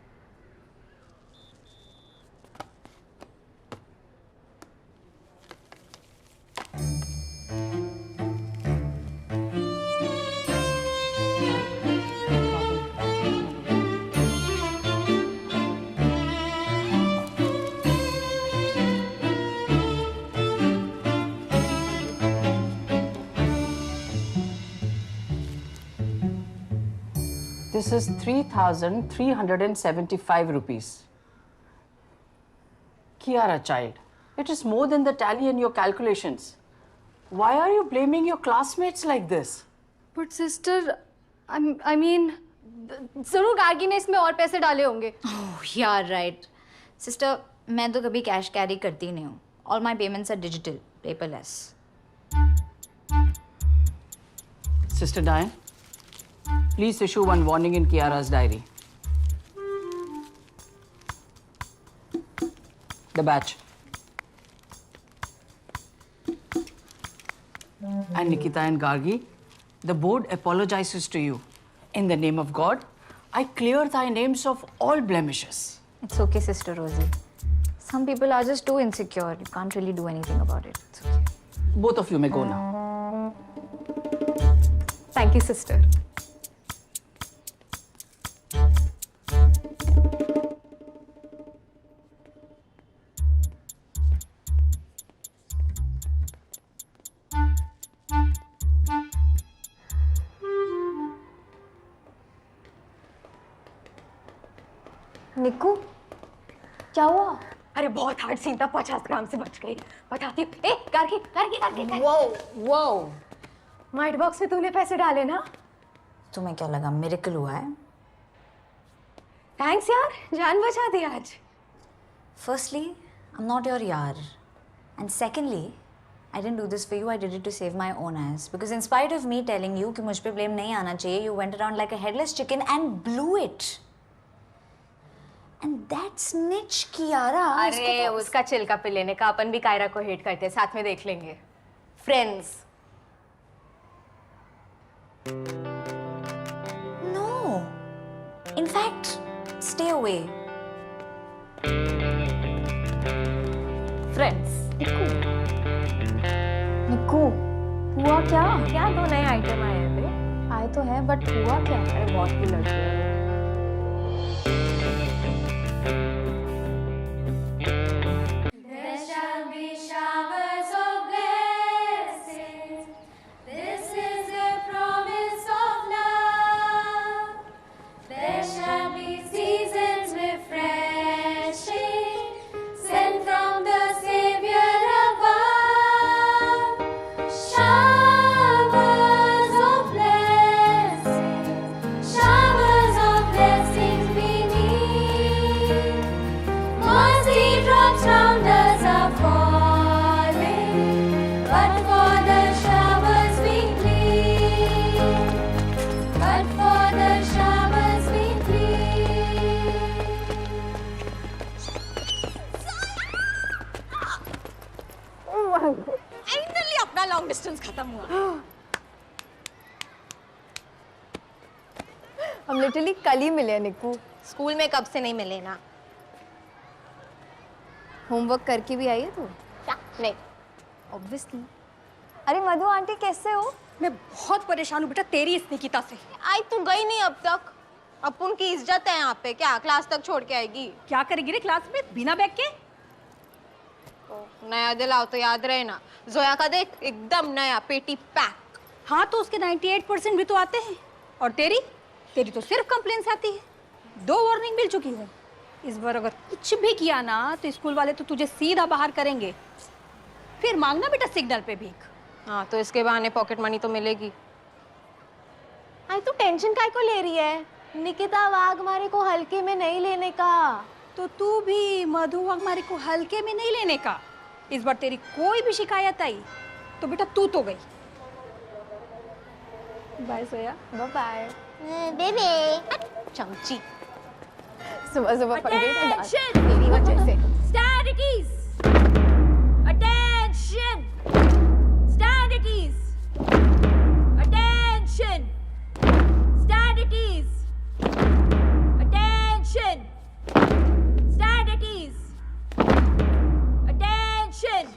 This is 3,375 rupees. Kiara, child, it is more than the tally in your calculations. Why are you blaming your classmates like this? But sister, I mean, जरूर गार्गी ने इसमें और पैसे डाले होंगे। Oh, yeah, right. Sister, मैं तो कभी कैश कैरी करती नहीं हूँ. All my payments are digital, paperless. Sister Diane, please issue one warning in Kiara's diary. The batch. And Nikita and Gargi, the board apologizes to you. In the name of God, I clear thy names of all blemishes. It's okay, Sister Rosie. Some people are just too insecure. You can't really do anything about it. It's okay. Both of you may go now. Thank you, sister. निक्कू क्या हुआ? अरे बहुत hard scene था, 50 ग्राम से बच गई। बताती हूँ। ए करके वो माइट बॉक्स में तूने पैसे डाले ना? तुम्हें क्या लगा मिरेकल हुआ है? थैंक्स यार, जान बचा दी आज। Firstly, I'm not your yaar. And secondly, I didn't do this for you, I did it to save my own ass. Because in spite of me telling you कि मुझ पे blame नहीं आना चाहिए, you went around like a headless chicken and blew it. And that snitch Kiara. अरे उसका चिल्का पे लेने का, अपन भी कायरा को हेट करते हैं, साथ में देख लेंगे। Friends. No. In fact, stay away. Friends. निक्कू हुआ क्या? क्या 2 नए आइटम आए हैं बे? आए तो है बट हुआ क्या? अरे बहुत भी लड़की है। अपना लॉन्ग डिस्टेंस खत्म हुआ। हम लिटरली कल ही मिले निक्कू। स्कूल में कब से नहीं मिले ना। होमवर्क करके भी आई है तू? क्या? नहीं। ऑब्वियसली। अरे मधु आंटी कैसे हो? मैं बहुत परेशान हूँ बेटा तेरी इस निकिता से। आई तू गई नहीं अब तक। अपुन की इज्जत है यहाँ पे, क्या क्लास तक छोड़ के आएगी? क्या करेगी रे क्लास में बिना बैग के? नया दिलाओ तो याद रहे ना। जोया का देख एकदम नया, पेटी पैक। हाँ तो उसके 98% भी तो आते हैं। और तेरी तो सिर्फ कंप्लेंट्स आती है। 2 वार्निंग मिल चुकी है। इस बार अगर कुछ भी किया ना तो स्कूल वाले तो तुझे सीधा बाहर करेंगे। फिर मांगना बेटा सिग्नल पे भीख। हाँ तो इसके बहाने पॉकेट मनी तो मिलेगी। आई तू टेंशन काय को ले रही है? निकिता वाघमारे को हल्के में नहीं लेने का। तो तू भी मधु वाघमारे को हल्के में नहीं लेने का। इस बार तेरी कोई भी शिकायत आई तो बेटा तू तो गई। बाय सोया। Bye bye. बेबे चमची। सुबह सुबह पड़ गई ना डांस तेरी वजह से। Stand at ease. Attention. Stand at ease. Attention. Stand at ease. Attention. Stand at ease. Attention.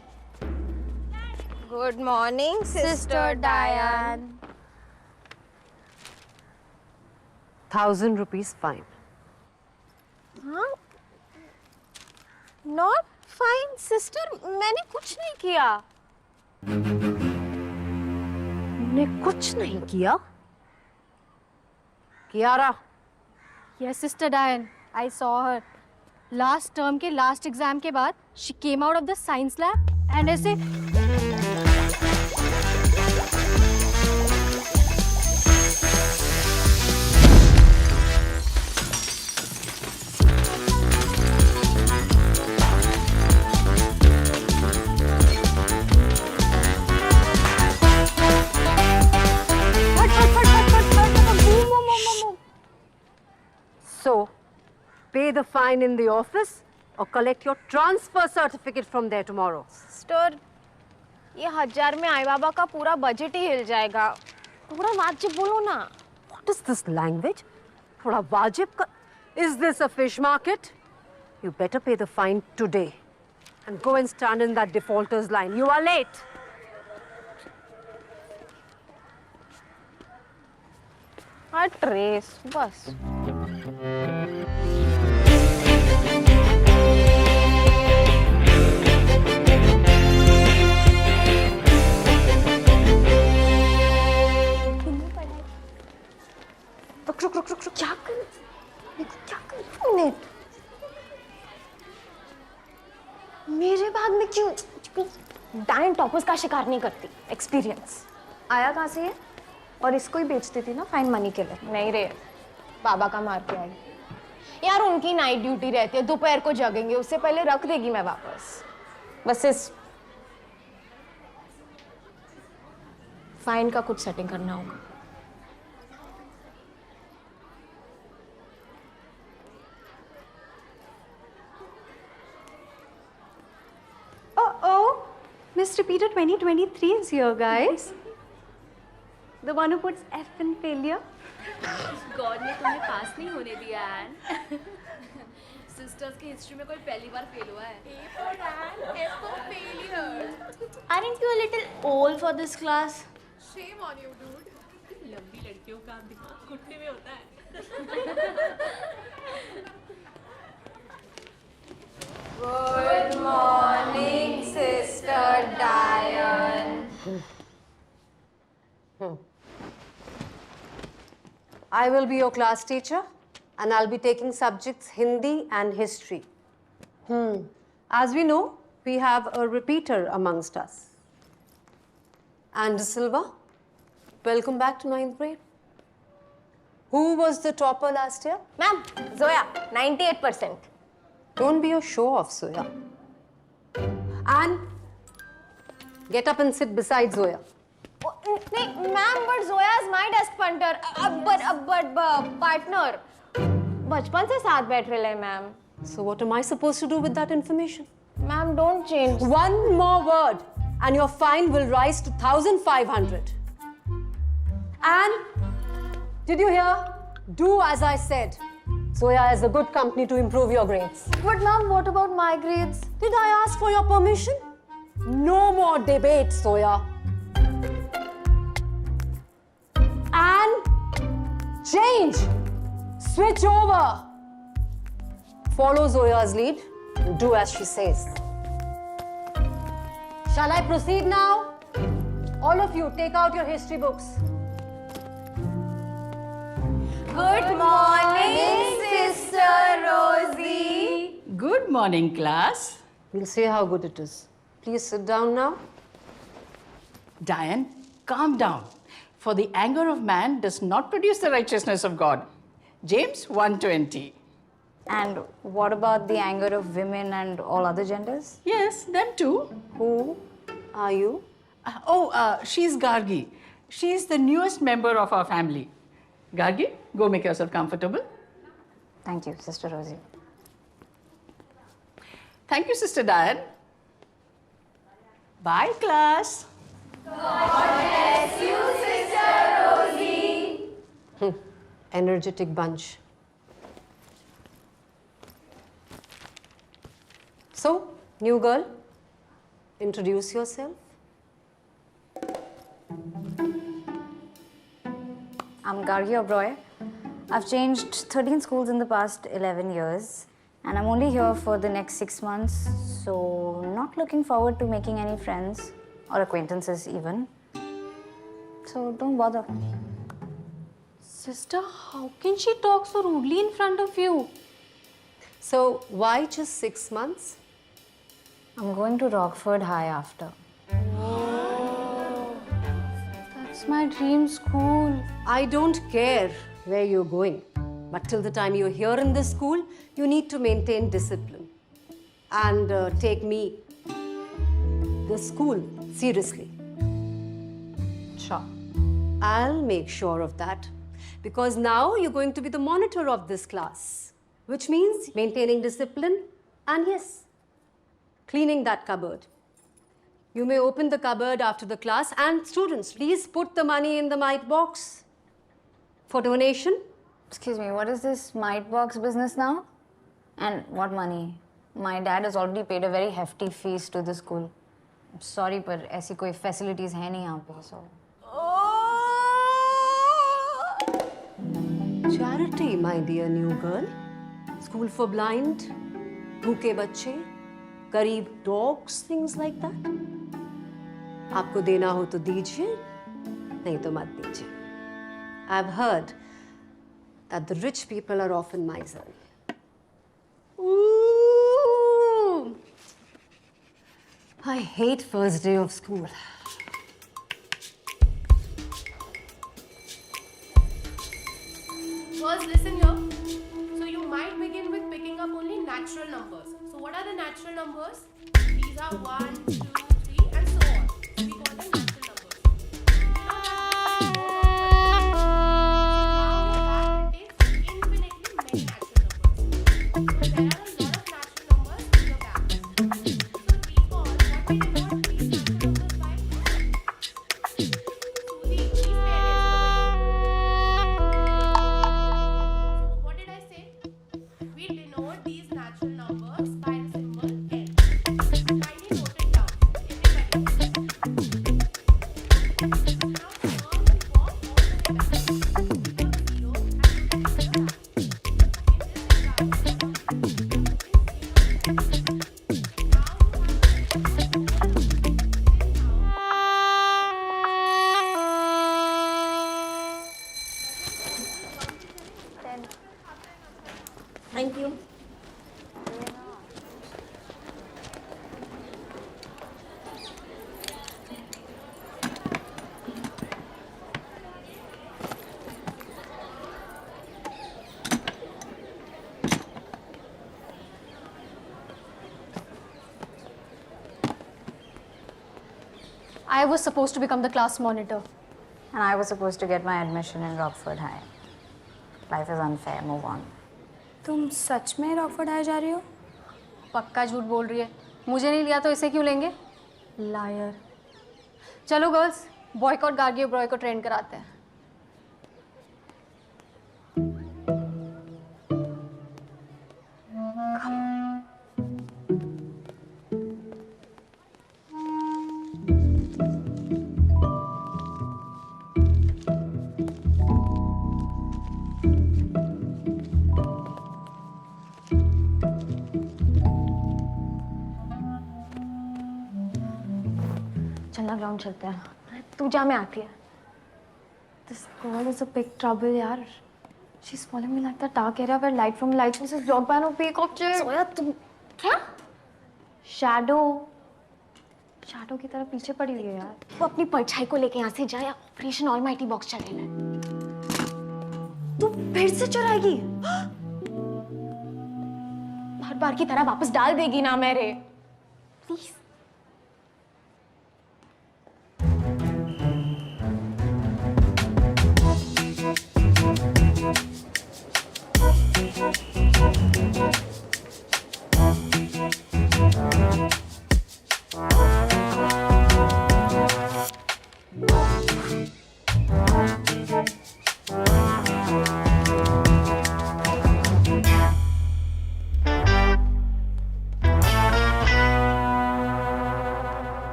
Good morning, Sister Diane. 1,000 rupees fine. हाँ? Not fine, sister. मैंने कुछ नहीं किया। ने कुछ नहीं किया? Kiara. Yes, Sister Diane. I saw her. Last term के last exam के बाद she came out of the science lab and ऐसे So, pay the fine in the office or collect your transfer certificate from there tomorrow. Sister, ये 1000 में आई बाबा का पूरा budget ही हिल जाएगा। थोड़ा वाजिब बोलो ना। What is this language? थोड़ा वाजिब का... Is this a fish market? You better pay the fine today and go and stand in that defaulters line. You are late. हाँ ट्रेस बस। रुक रुक रुक रुक क्या कर मिनट भाग में क्यों? डायन टॉपर्स का शिकार नहीं करती, एक्सपीरियंस। आया कहाँ से ये? और इसको ही बेचती थी ना फाइन मनी के लिए। नहीं रे, बाबा का मार के आई। यार उनकी नाइट ड्यूटी रहती है, दोपहर को जगेंगे, उससे पहले रख देगी मैं वापस। बस इस फाइन का कुछ सेटिंग करना होगा। Oh, Miss Repeater 2023 is here, guys. The one who puts F in failure. God ने तुम्हें पास नहीं होने दिया एन। सिस्टर्स की हिस्ट्री में कोई पहली बार फेल हुआ है। A for Anne, F for failure. Aren't you a little old for this class? Shame on you, dude. लंबी लड़कियों का दिमाग घुटने में होता है। Good morning, Sister Diane. I will be your class teacher and I'll be taking subjects Hindi and history. As we know, we have a repeater amongst us. And Silva, welcome back to 9th grade. Who was the topper last year? Ma'am, Zoya 98%। Don't be a show-off, Zoya. And get up and sit beside Zoya. नहीं ma'am, but Zoya is my desk punter, but partner. बचपन से साथ बैठ रहे हैं ma'am. So what am I supposed to do with that information? Ma'am don't change. One more word and your fine will rise to 1,500. And did you hear? Do as I said. Zoya is a good company to improve your grades. But ma'am, what about my grades? Did I ask for your permission? No more debate, Zoya. And change. Switch over. Follow Zoya's lead and do as she says. Shall I proceed now? All of you, take out your history books. Good morning, Sister Rosie. Good morning, class. We'll see how good it is. Please sit down now. Diane, calm down. For the anger of man does not produce the righteousness of God. James 1:20. And what about the anger of women and all other genders? Yes, them too. Who are you? She's Gargi. She's the newest member of our family. Gargi, go make yourself comfortable. Thank you, Sister Rosie. Thank you, Sister Diane. Bye, class. Energetic bunch. So, new girl, introduce yourself. I'm Gargi Oberoi. I've changed 13 schools in the past 11 years, and I'm only here for the next 6 months, so not looking forward to making any friends or acquaintances even. So don't bother. Sister, how can she talk so rudely in front of you? So, why just 6 months? I'm going to Rockford High after. That's my dream school. I don't care where you're going, but till the time you're here in this school, you need to maintain discipline and take me, the school, seriously. Sure. I'll make sure of that because now you're going to be the monitor of this class, which means maintaining discipline and yes, cleaning that cupboard. You may open the cupboard after the class and students, please put the money in the mite box for donation. Excuse me, what is this mite box business now? And what money? My dad has already paid a very hefty fees to the school. I'm sorry, पर ऐसी कोई facilities है नहीं यहाँ पे, so. Charity, my dear new girl. School for blind, भूखे बच्चे, गरीब dogs, things like that. आपको देना हो तो दीजिए, नहीं तो मत दीजिए. I've heard that the rich people are often miserly. Ooh. hate first day of school. Girls, listen here. So you might begin with picking up only natural numbers. So what are the natural numbers? These are 1, 2, 3 and so on. So we call them natural numbers. It takes infinitely many natural numbers. So there are a lot of natural numbers in your bag. So recall what we denote these natural numbers by. Suzy, please pay attention. What did I say? We denote these natural numbers by the symbol N. Kindly note it down. Everybody. Now turn the box all the way back. Pick up 0 and put it in your bag. In this example, Thank you. I was supposed to become the class monitor. And I was supposed to get my admission in Rockford High. Life is unfair, move on. तुम सच में Rockford high जा रही हो? पक्का झूठ बोल रही है। मुझे नहीं लिया तो इसे क्यों लेंगे? लायर। चलो गर्ल्स, बॉयकॉट गार्गी और ब्रॉय को ट्रेन कराते हैं। चलना ग्राउंड चलते हैं। तू जा, मैं आती है। This girl is a big trouble, यार। She's following me like the dark area where light from lighthouse is blocked by no peacock chair. सोया तुम क्या? शैडो की तरह पीछे पड़ी हुई है यार। वो अपनी परछाई को लेके यहाँ से जा या ऑपरेशन ऑलमाइटी बॉक्स चले ले। तू फिर से चुराएगी? हर बार की तरह वापस डाल देगी ना मेरे? Please.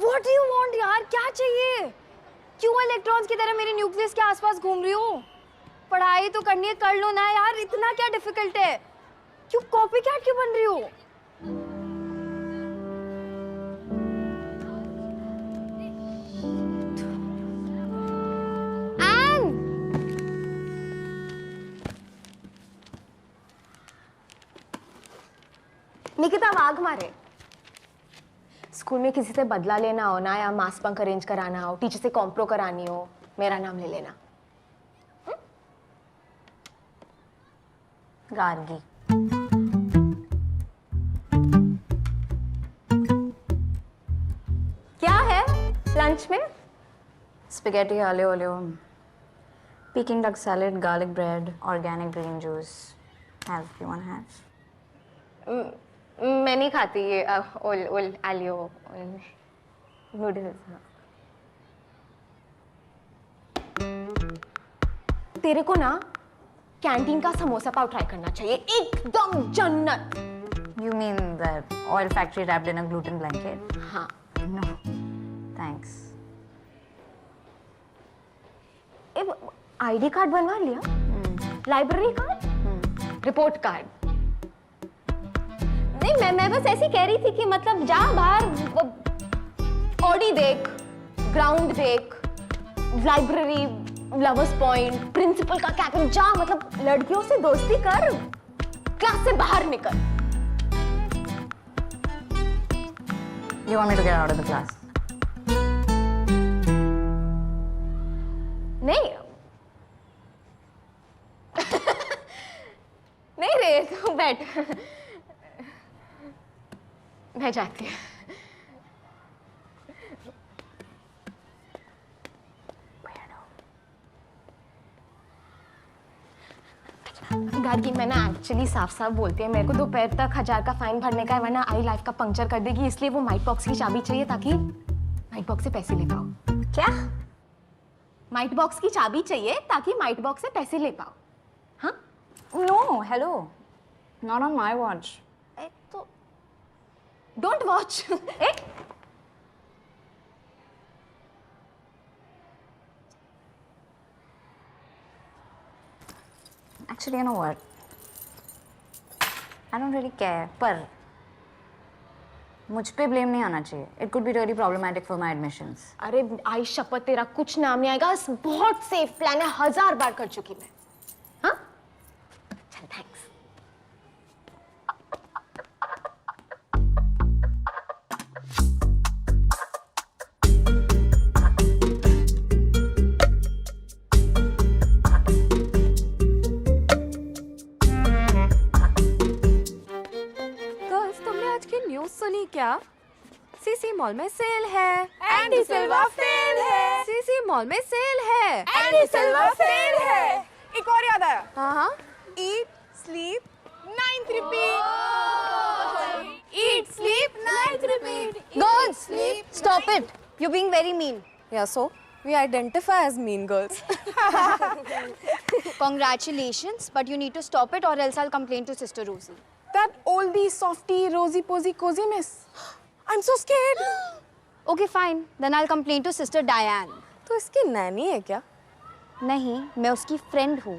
What do you want यार? क्या चाहिए? क्यों इलेक्ट्रॉन्स की तरह मेरे न्यूक्लियस के आसपास घूम रही हो? पढ़ाई तो करनी है, कर लो ना यार। इतना क्या डिफिकल्ट है? क्यों कॉपी कैट क्यों बन रही हो? निकिता वाघमारे, स्कूल में किसी से बदला लेना हो ना या मास बंक अरेंज कराना हो, टीचर से कॉम्प्रो करानी हो, मेरा नाम ले लेना। गार्गी। क्या है लंच में? Spaghetti aglio olio, Peking duck salad, garlic bread, organic green juice. Have you want to have? मैं नहीं खाती ये ओल आलियो नूडल्स। तेरे को ना कैंटीन का समोसा पाव ट्राई करना चाहिए, एकदम जन्नत। You mean the oil factory wrapped in a gluten blanket? हाँ। No, thanks. आईडी कार्ड बनवा लिया? Library card? Report card? नहीं, मैं बस ऐसे कह रही थी कि मतलब जा बाहर, ऑडी देख, ग्राउंड देख, लाइब्रेरी, लवर्स पॉइंट, प्रिंसिपल का कैबिन, जा मतलब लड़कियों से दोस्ती कर, क्लास से बाहर निकल। You want me to get out of the class? नहीं नहीं रे, तू बैठ, मैं जाती हूँ। गार्गी, मैं ना एक्चुअली साफ साफ बोलती है, मेरे को दोपहर तक 1000 का फाइन भरने का है, वरना आई लाइफ का पंक्चर कर देगी, इसलिए वो माइट बॉक्स की चाबी चाहिए ताकि माइट बॉक्स से पैसे ले पाओ। क्या? माइट बॉक्स की चाबी चाहिए ताकि माइट बॉक्स से पैसे ले पाओ। हाँ? No, hello. Not on my watch. तो don't watch. Actually, you know what? I don't really care. पर मुझ पे ब्लेम नहीं आना चाहिए. It could be really problematic for my admissions. अरे आई शपथ, तेरा कुछ नाम नहीं आएगा, बहुत सेफ प्लान है, 1000 बार कर चुकी मैं। हाँ? चल, थैंक्स। सुनी क्या? सीसी मॉल में सेल है, एंडी सिल्वा फेल है। सीसी मॉल में सेल है, एंडी सिल्वा फेल है। एक और याद आया। हाँ, Eat, sleep, 9th repeat. eat, sleep, night repeat. Girls, stop it. You're being very mean. Yeah, so we identify as mean girls. Congratulations, but you need to stop it or else I'll complain to Sister Rosie. That oldie, softie, rosy posy, cozy miss. I'm so scared. Okay, fine. Then I'll complain to Sister Diane. तो इसकी नैनी है क्या? नहीं, मैं उसकी friend हूँ.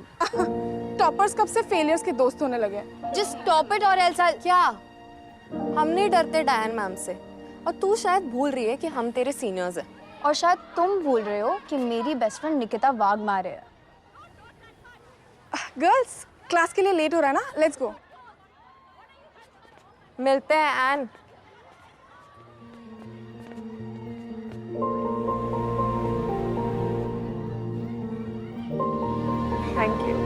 Toppers कब से फेलियर्स के दोस्त होने लगे? Just stop it or else I'll... क्या? हम नहीं डरते डायन मैम से, और तू शायद भूल रही है कि हम तेरे सीनियर्स हैं। और शायद तुम भूल रहे हो कि मेरी बेस्ट फ्रेंड निकिता वाघमारे है। गर्ल्स, क्लास के लिए लेट हो रहा है ना? Let's go. मिलते हैं एन। Thank you.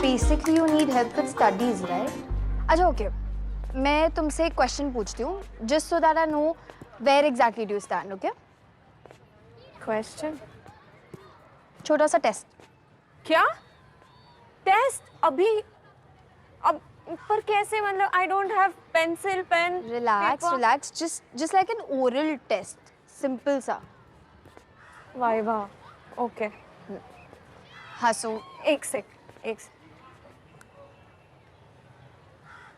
Basically, you need help with studies, right? अच्छा, okay. मैं तुमसे एक क्वेश्चन पूछती हूँ, just so that I know where exactly do you stand, okay? Question? छोटा सा टेस्ट। क्या? टेस्ट? अभी? अब पर कैसे? मतलब I don't have pencil, pen, Relax, paper. relax. Just like an oral test. Simple सा। Viva, okay. हंसो। एक sec.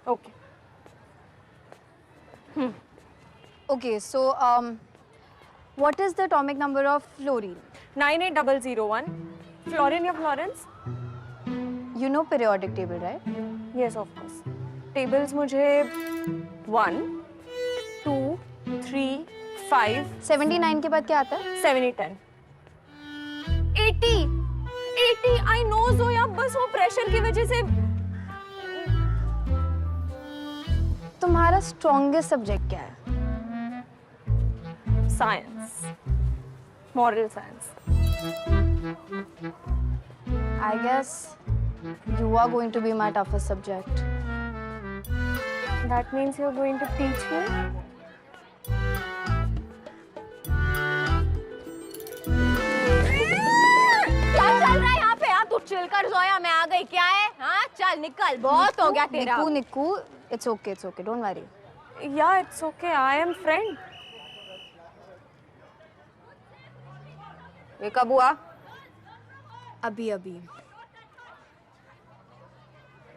Okay. Okay, so what is the atomic number of fluorine? 98001. Florine या Florence? You know periodic table, right? Yes, of course. Tables मुझे 1, 2, 3, 5, 79 के बाद क्या आता है? 7, 10. 80 आई नो ज़ोया, बस वो प्रेशर की वजह से। तुम्हारा स्ट्रॉन्गेस्ट सब्जेक्ट क्या है? Science, moral science. I guess you are going to be my toughest subject. That means you're going to teach me? क्या चल रहा है यहाँ पे? तू चिल कर ज़ोया, मैं आ गई। क्या है? हाँ, चल निकल, बहुत हो गया तेरा। निकू, it's okay, don't worry. Yeah, it's okay. I am friend. ये कब हुआ? अभी अभी।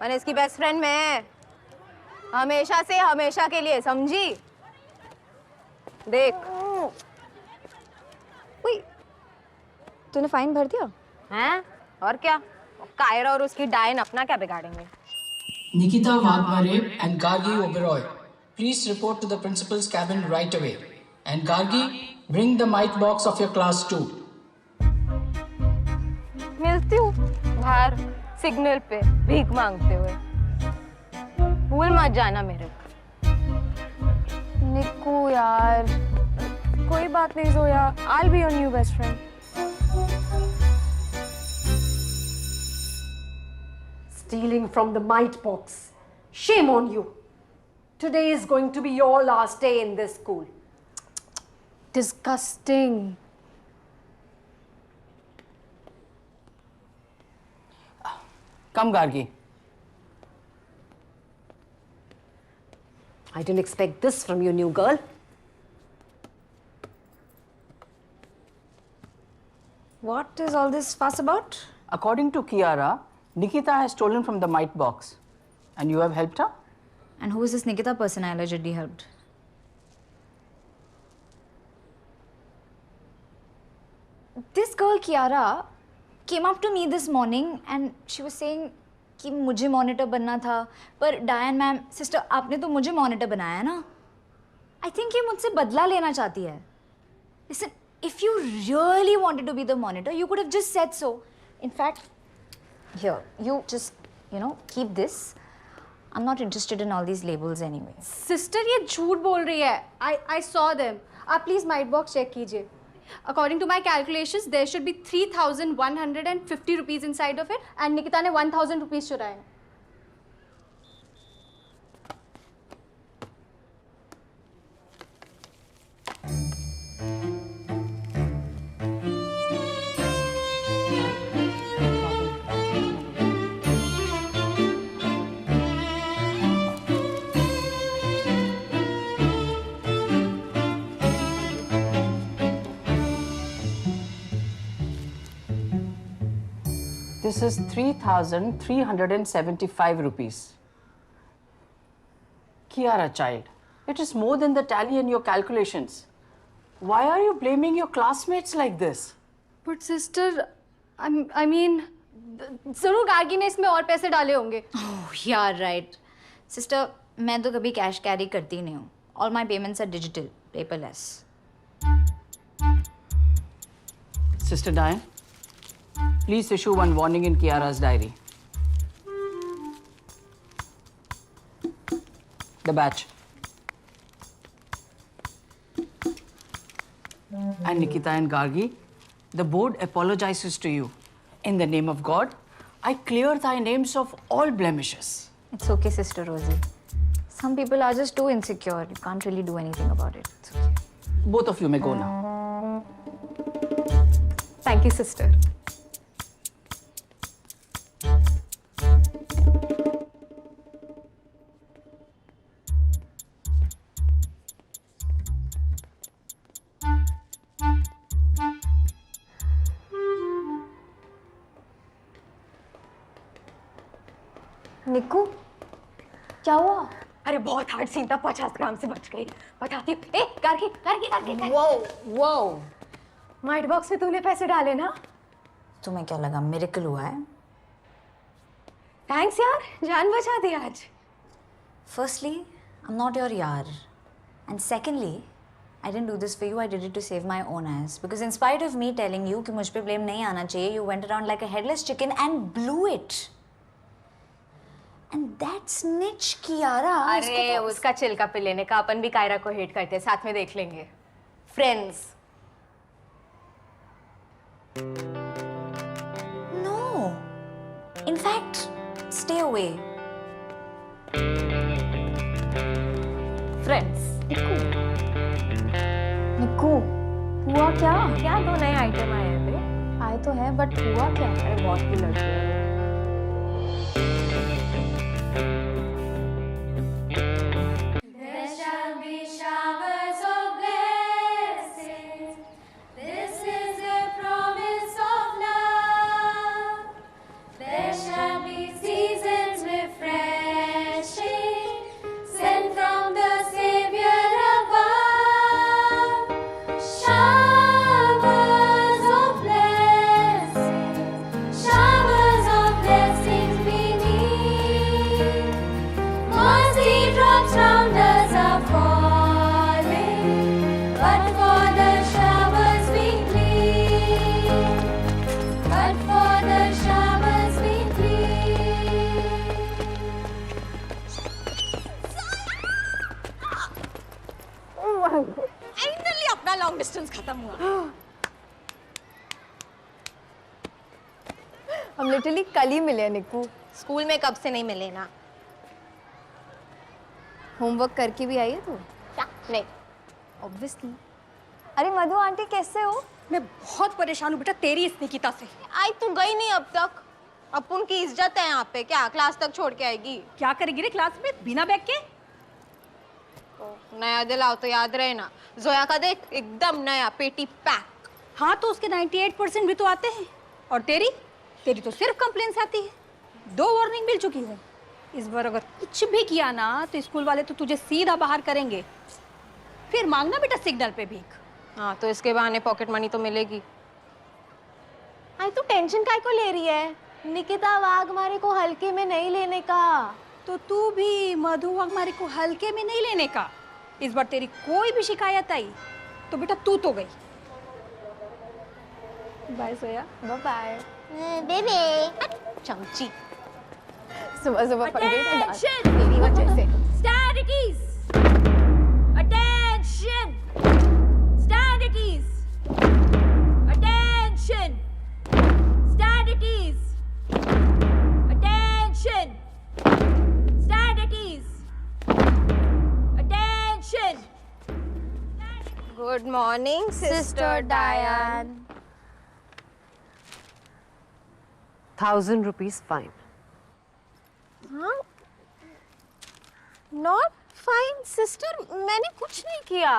मैंने इसकी बेस्ट फ्रेंड मैं, हमेशा से हमेशा के लिए, समझी? देख। उई, तूने फाइन भर दिया? हैं? और क्या? कायरा और उसकी डायन अपना क्या बिगाड़ेंगे? Nikita Vadmare and Gargi Oberoi, please report to the principal's cabin right away. And Gargi, bring the mic box of your class too. मिलती हूँ बाहर सिग्नल पे भीख मांगते हुए। भूल मत जाना मेरे को। निक्कू यार, कोई बात नहीं Zoya, I'll be your new best friend. Stealing from the mite box. Shame on you. Today is going to be your last day in this school. Disgusting. Come, Gargi. I didn't expect this from you, new girl. What is all this fuss about? According to Kiara, Nikita has stolen from the mite box. And you have helped her? And who is this Nikita person I allegedly helped? This girl, Kiara, came up to me this morning and she was saying कि मुझे monitor बनना था, पर Diane ma'am, sister, आपने तो मुझे monitor बनाया ना? I think ये मुझसे बदला लेना चाहती है. Listen, if you really wanted to be the monitor, you could have just said so. In fact, here, you just, keep this. I'm not interested in all these labels anyway. Sister, ये झूठ बोल रही है. I saw them. आप please mic box check कीजिए. According to my calculations, there should be 3,150 rupees inside of it, and Nikita ने 1,000 rupees चुराए. This is 3,375 rupees. Kiara, child, it is more than the tally in your calculations. Why are you blaming your classmates like this? But sister, I mean, जरूर गार्गी ने इसमें और पैसे डाले होंगे. Oh, yeah, right. Sister, मैं तो कभी cash carry करती नहीं हूँ. All my payments are digital, paperless. Sister Diane, please issue one warning in Kiara's diary. The batch. And Nikita and Gargi, the board apologizes to you. In the name of God, I clear thy names of all blemishes. It's okay, Sister Rosie. Some people are just too insecure. You can't really do anything about it. It's okay. Both of you may go now. Thank you, sister. निक्कू, क्या हुआ? अरे बहुत hard scene था, 50 ग्राम से बच गई. बताती हूँ. ए, गार्गी. Whoa. माइट बॉक्स में तूने पैसे डाले ना? तुम्हें क्या लगा मिरेकल हुआ है? थैंक्स यार, जान बचा दी आज. Firstly, I'm not your yaar. And secondly, I didn't do this for you, I did it to save my own ass. Because in spite of me telling you कि मुझ पे blame नहीं आना चाहिए, you went around like a headless chicken and blew it. And that snitch Kiara. अरे उसका चिल्का पे लेने का, अपन भी कायरा को हेट करते हैं, साथ में देख लेंगे. Friends. No. In fact, stay away. Friends. निक्कू, हुआ क्या? क्या 2 नए आइटम आए हैं पे? आए तो है, बट हुआ क्या? अरे बहुत ही लड़की है. Showers of blessings. This is a promise. Finally अपना लॉन्ग डिस्टेंस खत्म हुआ। हम लिटरली कल ही मिले निक्कू। स्कूल में कब से नहीं मिले ना? होमवर्क करके भी आई है तू? क्या? नहीं। ऑब्वियसली। अरे मधु आंटी कैसे हो? मैं बहुत परेशान हूँ बेटा तेरी इस निकिता से। आई तू गई नहीं अब तक। अपुन की इज्जत है यहाँ पे, क्या क्लास तक छोड़ के आएगी? क्या करेगी रे क्लास में बिना बैग के? नया दिलाओ तो याद रहे ना। जोया का देख एकदम नया पेटी पैक। हाँ तो उसके 98% भी तो आते हैं। और तेरी तो सिर्फ कंप्लेंट्स आती है। 2 वार्निंग मिल चुकी है। इस बार अगर कुछ भी किया ना तो स्कूल वाले तो तुझे सीधा बाहर करेंगे। फिर मांगना बेटा सिग्नल पे भीख। हाँ तो इसके बहाने पॉकेट मनी तो मिलेगी। आई तू टेंशन काय को ले रही है? निकिता वाघमारे को हल्के में नहीं लेने का। तो तू भी मधु वाघमारे को हल्के में नहीं लेने का। इस बार तेरी कोई भी शिकायत आई तो बेटा तू तो गई। बाय सोया। Bye bye. बेबे चमची। सुबह सुबह Attention! तेरी वजह से। Stand at ease. Attention. Stand at ease. Attention. Stand at ease. Attention. Stand at ease. Attention. Good morning sister डायन। 1,000 rupees fine. हाँ? नॉट फाइन सिस्टर, मैंने कुछ नहीं किया।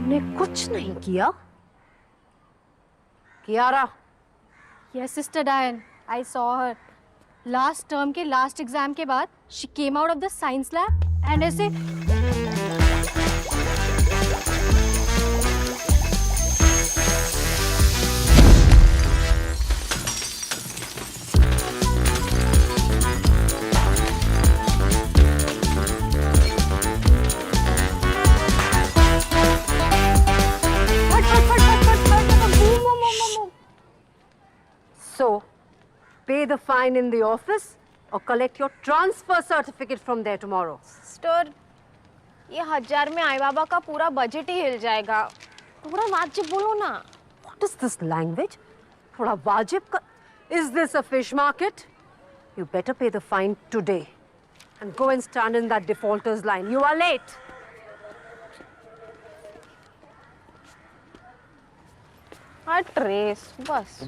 ने कुछ नहीं किया? Kiara, Yes, Sister Diane. I saw her. Last term के last exam के बाद she came out of the science lab and ऐसे so pay the fine in the office or collect your transfer certificate from there tomorrow. Sister, ये 1000 में आई बाबा का पूरा budget ही हिल जाएगा। थोड़ा वाजिब बोलो ना। What is this language? थोड़ा वाजिब का? Is this a fish market? You better pay the fine today and go and stand in that defaulters line. You are late. हाँ ट्रेस बस।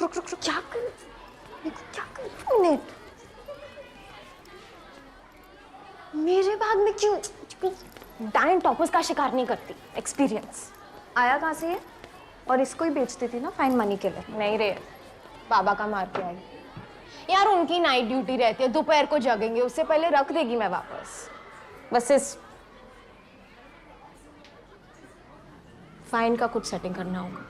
रुक क्या कर? क्या कर? मिनट। मेरे भाग में क्यों? डायन टॉपर्स का शिकार नहीं करती। एक्सपीरियंस। आया कहाँ से है? और इसको ही बेचती थी ना फाइन मनी के लिए। नहीं रे, बाबा का मार के आई। यार उनकी नाइट ड्यूटी रहती है, दोपहर को जगेंगे, उससे पहले रख देगी मैं वापस। बस इस फाइन का कुछ सेटिंग करना होगा।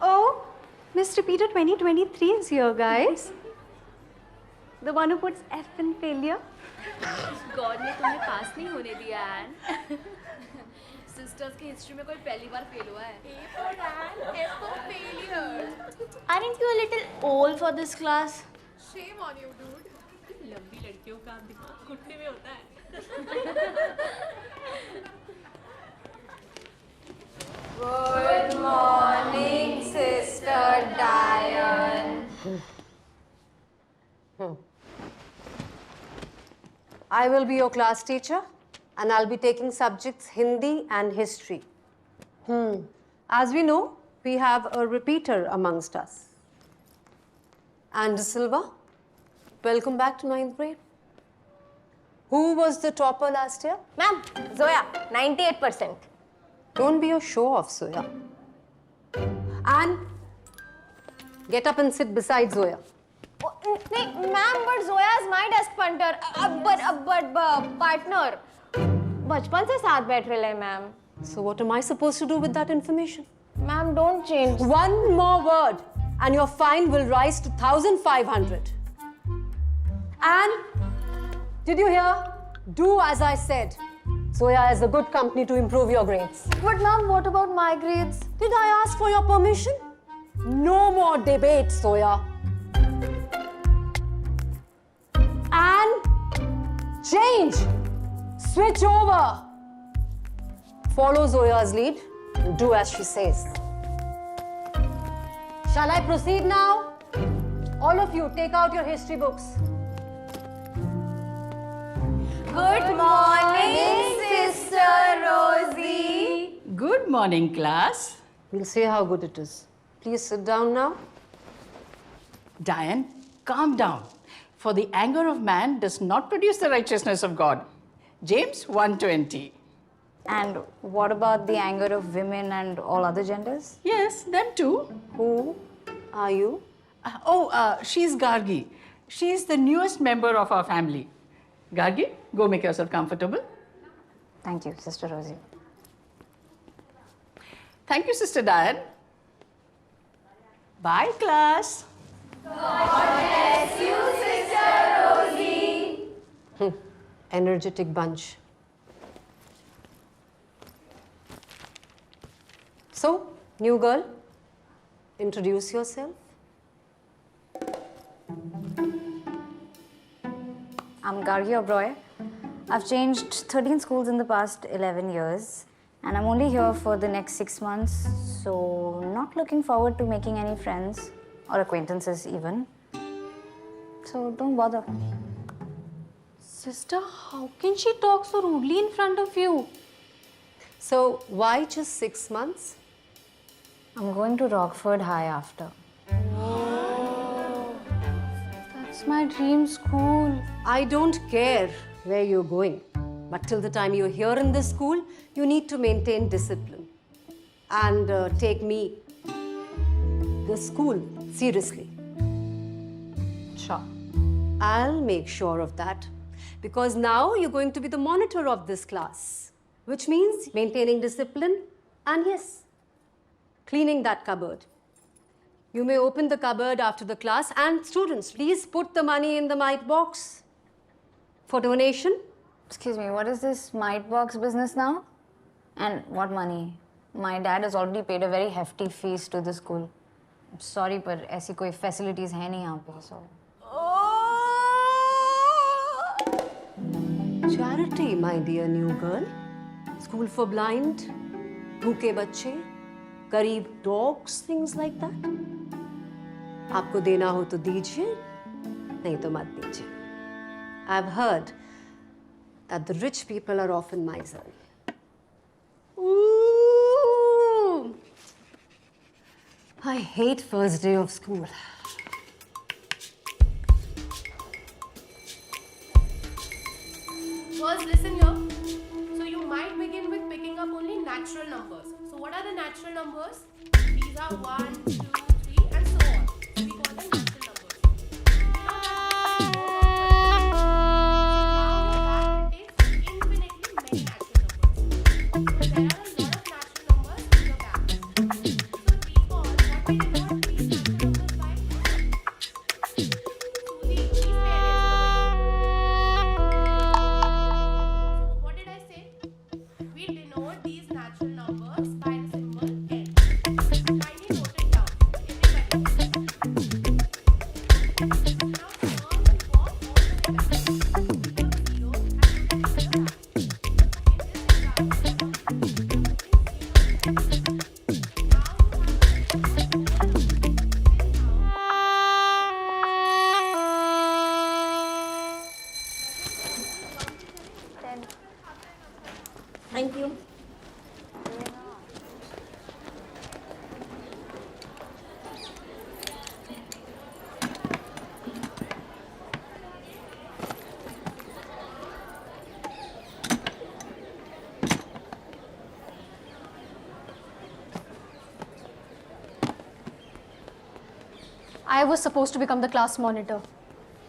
Oh, Miss Repeater 2023 is here, guys. The one who puts F in failure. God ने तुम्हें पास नहीं होने दिया एन। सिस्टर्स की हिस्ट्री में कोई पहली बार फेल हुआ है। A for Anne, F for failure. Aren't you a little old for this class? Shame on you, dude. लंबी लड़कियों का दिमाग घुटने में होता है। Good morning, Sister Diane. I will be your class teacher and I'll be taking subjects Hindi and history. As we know, we have a repeater amongst us. And Silva, welcome back to 9th grade. Who was the topper last year? Ma'am, Zoya 98%। Don't be a show-off, Zoya. And get up and sit beside Zoya. नहीं ma'am, but Zoya is my desk punter, but partner. बचपन से साथ बैठ रहे हैं ma'am. So what am I supposed to do with that information? Ma'am don't change. One more word. and your fine will rise to 1,500. And did you hear? Do as I said. Zoya is a good company to improve your grades. But ma'am, what about my grades? Did I ask for your permission? No more debate, Zoya. And change. Switch over. Follow Zoya's lead and do as she says. Shall I proceed now? All of you, take out your history books. Good morning, Sister Rosie. Good morning, class. We'll see how good it is. Please sit down now. Diane, calm down. For the anger of man does not produce the righteousness of God. James 1:20. And what about the anger of women and all other genders? Yes, them too. Who are you? She's Gargi. She's the newest member of our family. Gargi, go make yourself comfortable. Thank you, Sister Rosie. Thank you, Sister Diane. Bye, class. Energetic bunch. So, new girl, introduce yourself. I'm Gargi Oberoi. I've changed 13 schools in the past 11 years, and I'm only here for the next 6 months, so not looking forward to making any friends or acquaintances even. So don't bother. Sister, how can she talk so rudely in front of you? So, why just 6 months? I'm going to Rockford High after. That's my dream school. I don't care where you're going, but till the time you're here in this school, you need to maintain discipline and take me, the school, seriously. Sure. I'll make sure of that because now you're going to be the monitor of this class, which means maintaining discipline and yes, cleaning that cupboard. You may open the cupboard after the class and students, please put the money in the mite box for donation. Excuse me, what is this mite box business now? And what money? My dad has already paid a very hefty fees to the school. I'm sorry, but ऐसी कोई facilities है नहीं यहाँ पे, so. Charity, my dear new girl. School for blind, भूखे बच्चे, गरीब dogs, things like that. आपको देना हो तो दीजिए, नहीं तो मत दीजिए. I've heard that the rich people are often miserly. Ooh! I hate first day of school. First, listen here. So you might begin with picking up only natural numbers. So what are the natural numbers? These are 1, 2, 3 and so on. We call them natural numbers. Now that contains infinitely many natural numbers. So there are a lot of natural numbers in your bag. So recall what we did not these natural numbers by. Suzy, please pay attention. So what did I say? We denote these natural numbers by the symbol n. Kindly note it down. Everybody. Now turn the form all the way back. Put 0 and put the number back. In this example, the number is 0. Now you have to Thank you. I was supposed to become the class monitor.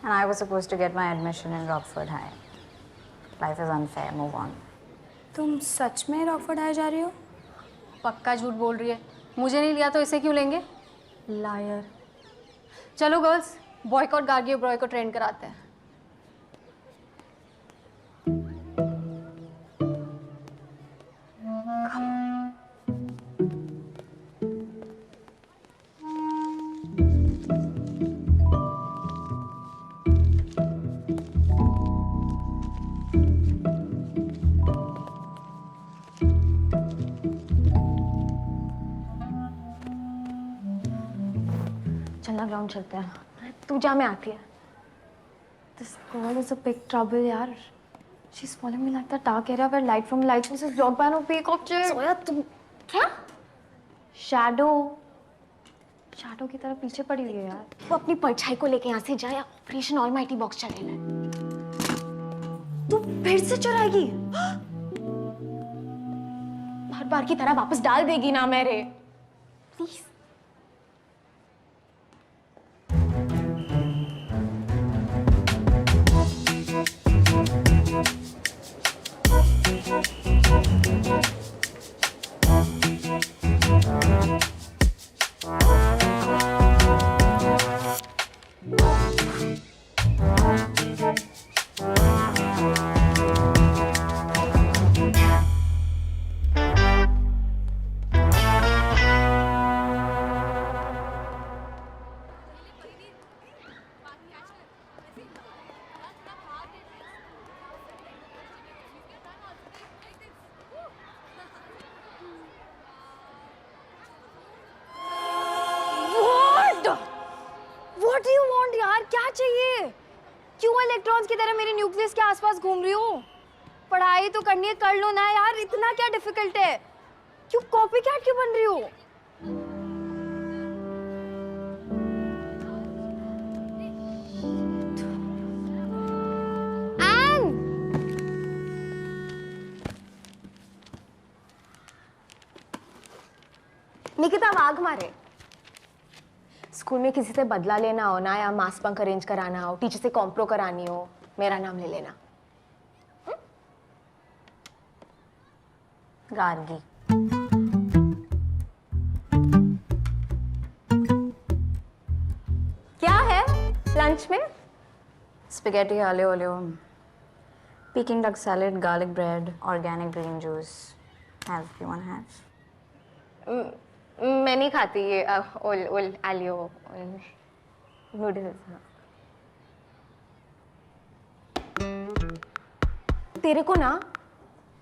And I was supposed to get my admission in Rockford High. Life is unfair, move on. तुम सच में Rockford high जा रही हो? पक्का झूठ बोल रही है. मुझे नहीं लिया तो इसे क्यों लेंगे? लायर. चलो गर्ल्स, बॉयकॉट गार्गी और ब्रॉय को ट्रेंड कराते हैं। चलना ग्राउंड चलते हैं। तू जा, मैं आती है। This girl is a big trouble, यार। She's following me like that dark area where light from light source is blocked by no peak object. सोया तुम क्या? Shadow की तरह पीछे पड़ी हुई है यार। तू अपनी परछाई को लेके यहाँ से जा या ऑपरेशन ऑलमाइटी बॉक्स चलेगा। तू फिर से चुराएगी? हर बार की तरह वापस डाल देगी ना मेरे, please. What do you want यार? क्या चाहिए? क्यों इलेक्ट्रॉन्स की तरह मेरे न्यूक्लियस के आसपास घूम रही हो? पढ़ाई तो करनी है, कर लो ना यार, इतना क्या डिफिकल्ट है? क्यों कॉपीकैट क्यों बन रही हो? निकिता वाघ मारे। स्कूल में किसी से बदला लेना हो ना, या मास बंक अरेंज कराना हो, टीचर से कॉम्प्रो करानी हो, मेरा नाम ले लेना। गार्गी। क्या है लंच में? Spaghetti aglio olio, Peking duck salad, garlic bread, organic green juice. Have you want to have? मैं नहीं खाती ये ओल आलियो नूडल्स। तेरे को ना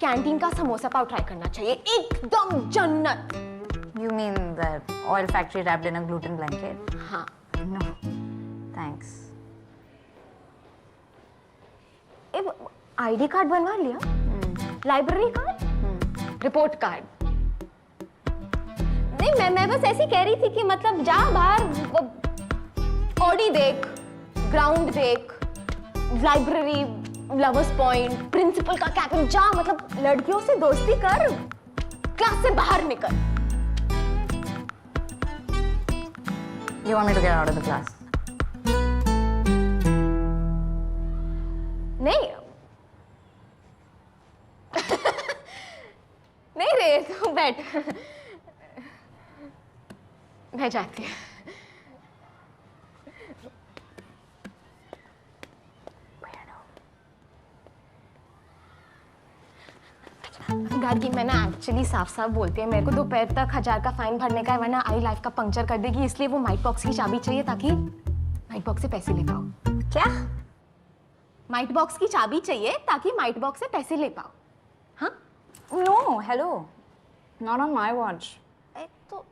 कैंटीन का समोसा पाव ट्राई करना चाहिए, एकदम जन्नत। You mean that oil factory wrapped in a gluten blanket? हाँ। No, thanks. आईडी कार्ड बनवा लिया? Library card? Report card? नहीं, मैं बस ऐसी कह रही थी कि मतलब जा बाहर, ऑडी देख, ग्राउंड देख, लाइब्रेरी, लवर्स पॉइंट, प्रिंसिपल का कैबिन, जा मतलब लड़कियों से दोस्ती कर, क्लास से बाहर निकल। You want me to get out of the class? नहीं नहीं रे, तू बैठ, मैं जाती हूँ। गार्गी, मैं ना एक्चुअली साफ साफ बोलती है, मेरे को दोपहर तक 1000 का फाइन भरने का है, वरना आई लाइफ का पंक्चर कर देगी, इसलिए वो माइट बॉक्स की चाबी चाहिए ताकि माइट बॉक्स से पैसे ले पाओ। क्या? माइट बॉक्स की चाबी चाहिए ताकि माइट बॉक्स से पैसे ले पाओ। हाँ? No, hello. Not on my watch. तो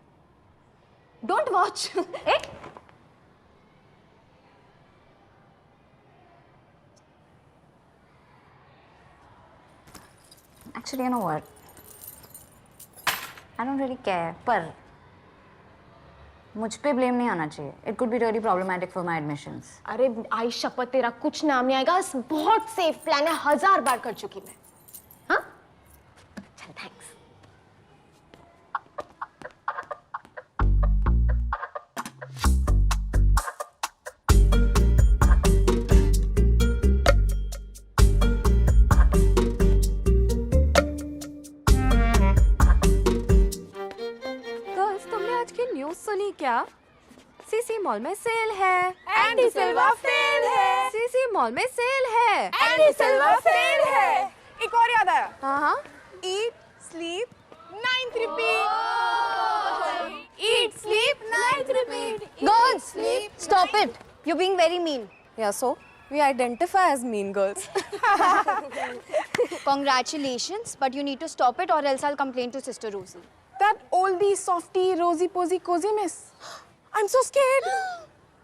don't watch. Actually, you know what? I don't really care. पर मुझ पे ब्लेम नहीं आना चाहिए. It could be really problematic for my admissions. अरे आई शपथ, तेरा कुछ नाम नहीं आएगा, बहुत सेफ प्लान है, 1000 बार कर चुकी मैं। हाँ? चल, थैंक्स। गर्ल्स, तुमने आज की न्यूज़ सुनी क्या? सीसी मॉल में सेल है एंडी सिल्वा फेल है। सीसी मॉल में सेल है एंडी सिल्वा फेल है। एक और याद आया। हाँ Eat, sleep, ninth repeat. Eat, sleep, ninth repeat. Girls, stop it. You're being very mean. Yeah, so we identify as mean girls. Congratulations, but you need to stop it or else I'll complain to Sister Rosie. That oldie, softy, rosy, posy, cozy miss. I'm so scared.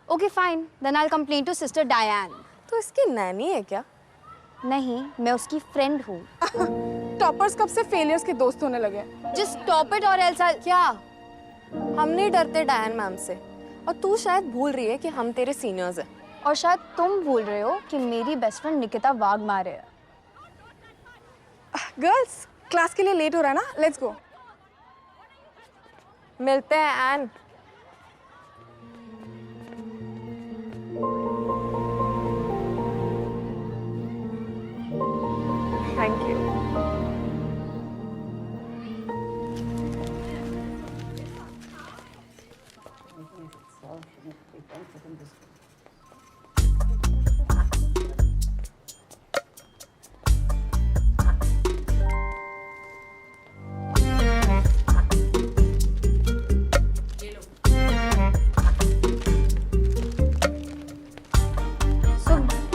Okay, fine. Then I'll complain to Sister Diane. तो इसकी नैनी है क्या? नहीं, मैं उसकी friend हूँ. Toppers कब से फेलियर्स के दोस्त होने लगे? Just stop it or else I'll... क्या? हम नहीं डरते डायन मैम से और तू शायद भूल रही है कि हम तेरे सीनियर्स हैं। और शायद तुम भूल रहे हो कि मेरी बेस्ट फ्रेंड निकिता वाघमारे है। गर्ल्स, क्लास के लिए लेट हो रहा है ना? Let's go. मिलते हैं एन। Thank you.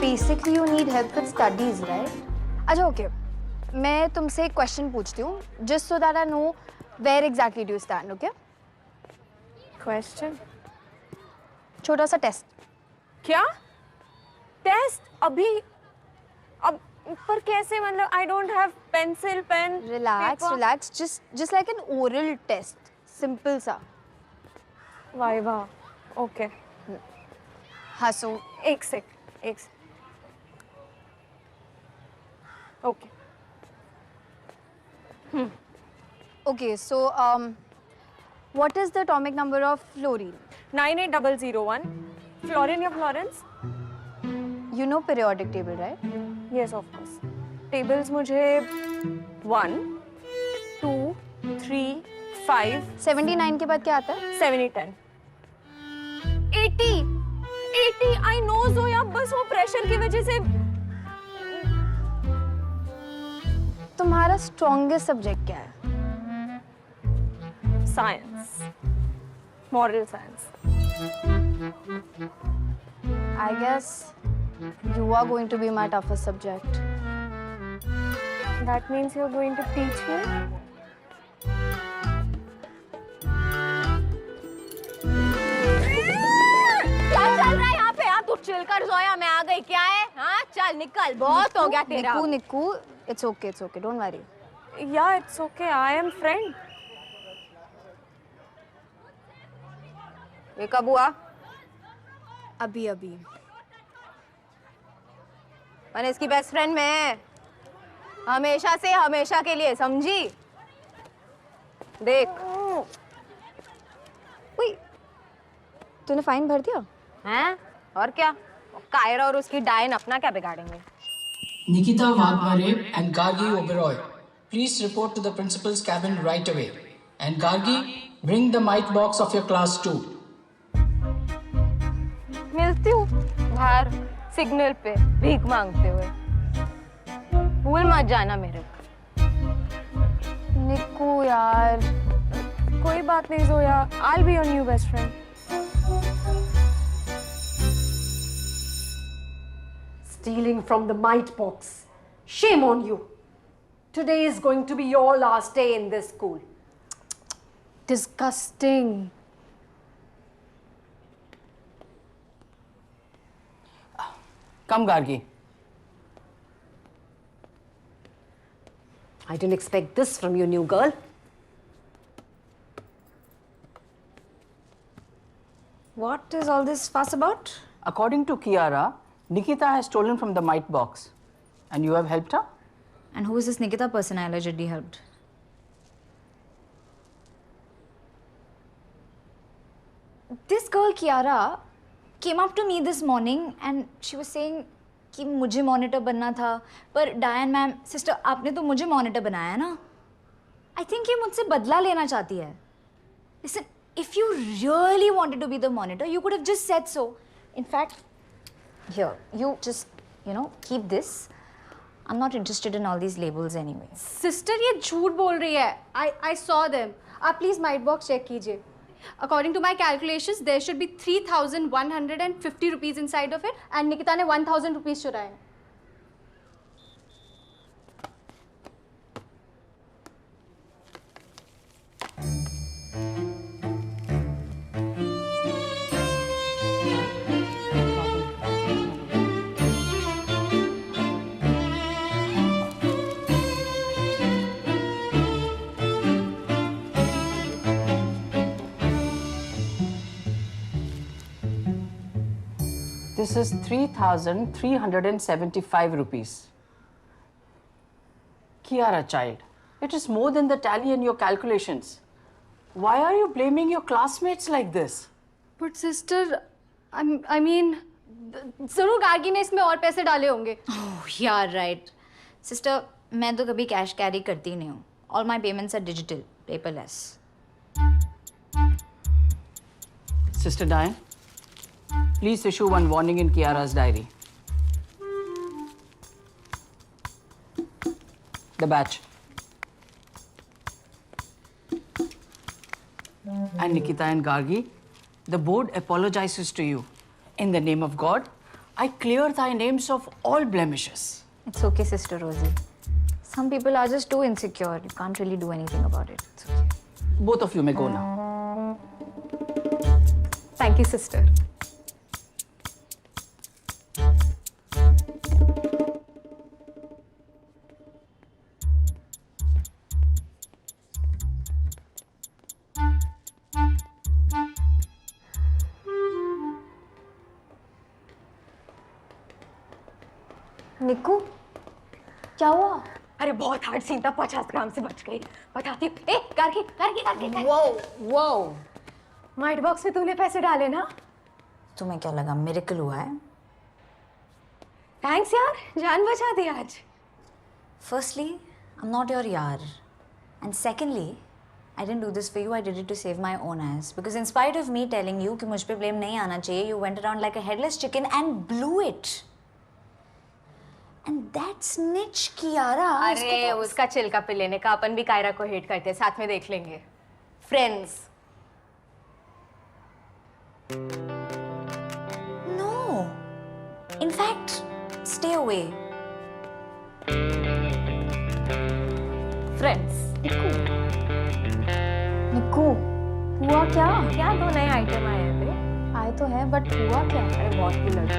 Basically, you need help with studies, right? अच्छा, okay. मैं तुमसे एक क्वेश्चन पूछती हूँ, just so that I know where exactly do you stand, okay? Question? छोटा सा टेस्ट। क्या? टेस्ट? अभी? अब पर कैसे? मतलब I don't have pencil, pen, Relax, paper. relax. Just like an oral test. Simple सा। वाइवा। ओके। हंसो। एक sec. Okay. Okay, so what is the atomic number of fluorine? 98001. Fluorine या Florence? You know periodic table, right? Yes, of course. Tables मुझे 1, 2, 3, 5, 79 के बाद क्या आता है? 70, 10. 80. I know ज़ोया, बस वो प्रेशर की वजह से। तुम्हारा स्ट्रॉन्गेस्ट सब्जेक्ट क्या है? Science, moral science. I guess you are going to be my toughest subject. That means you're going to teach me? क्या चल रहा है यहाँ पे? तू चिल कर ज़ोया, मैं आ गई। क्या है? हाँ, चल निकल, बहुत हो गया तेरा। निकू, it's okay, don't worry. Yeah, it's okay. I am friend. ये कब हुआ? अभी। मैंने इसकी बेस्ट फ्रेंड में हमेशा से हमेशा के लिए, समझी? देख। ओए, तूने फाइन भर दिया? हैं? और क्या? कायरा और उसकी डायन अपना क्या बिगाड़ेंगे? Nikita Vadmare and Gargi Oberoi, please report to the principal's cabin right away. And Gargi, bring the mite box of your class too. मिलती हूँ बाहर सिग्नल पे भीख मांगते हुए। भूल मत जाना मेरे को। निक्कू यार। कोई बात नहीं Zoya, I'll be your new best friend. Stealing from the mite box. Shame on you. Today is going to be your last day in this school. Disgusting. Come, Gargi. I didn't expect this from you, new girl. What is all this fuss about? According to Kiara, Nikita has stolen from the mite box. And you have helped her? And who is this Nikita person I allegedly helped? This girl, Kiara, came up to me this morning and she was saying कि मुझे monitor बनना था पर डायन ma'am sister आपने तो मुझे monitor बनाया ना आई थिंक ये मुझसे बदला लेना चाहती है Listen, If you really wanted to be the monitor, you could have just said so. In fact, here, you just, keep this. I'm not interested in all these labels anyway. Sister ये झूठ बोल रही है. I saw them. आप please might box check कीजिए. According to my calculations, there should be 3,150 rupees inside of it, and Nikita ने 1,000 rupees चुराए. This is 3,375 rupees. Kiara, child, it is more than the tally in your calculations. Why are you blaming your classmates like this? But sister, I mean, जरूर गार्गी ने इसमें और पैसे डाले होंगे. Oh, yeah, right. Sister, मैं तो कभी कैश कैरी करती नहीं हूँ. All my payments are digital, paperless. Sister Diane, please issue one warning in Kiara's diary. The batch. And Nikita and Gargi, the board apologizes to you. In the name of God, I clear thy names of all blemishes. It's okay, Sister Rosie. Some people are just too insecure. You can't really do anything about it. It's okay. Both of you may go now. Thank you, sister. निक्कू क्या हुआ? अरे बहुत hard scene था, 50 ग्राम से बच गई. बताती हूँ. ए करके वो माइट बॉक्स में तूने पैसे डाले ना? तुम्हें क्या लगा मिरेकल हुआ है? थैंक्स यार, जान बचा दी आज. Firstly, I'm not your yaar. And secondly, I didn't do this for you, I did it to save my own ass. Because in spite of me telling you कि मुझ पे blame नहीं आना चाहिए, you went around like a headless chicken and blew it. And that snitch Kiara. अरे उसका चिल्का पे लेने का, अपन भी कायरा को हेट करते हैं, साथ में देख लेंगे. Friends. No. In fact, stay away. Friends. निक्कू, हुआ क्या? क्या 2 नए आइटम आए हैं बे? आए तो है, बट हुआ क्या? अरे बहुत ही लड़की है.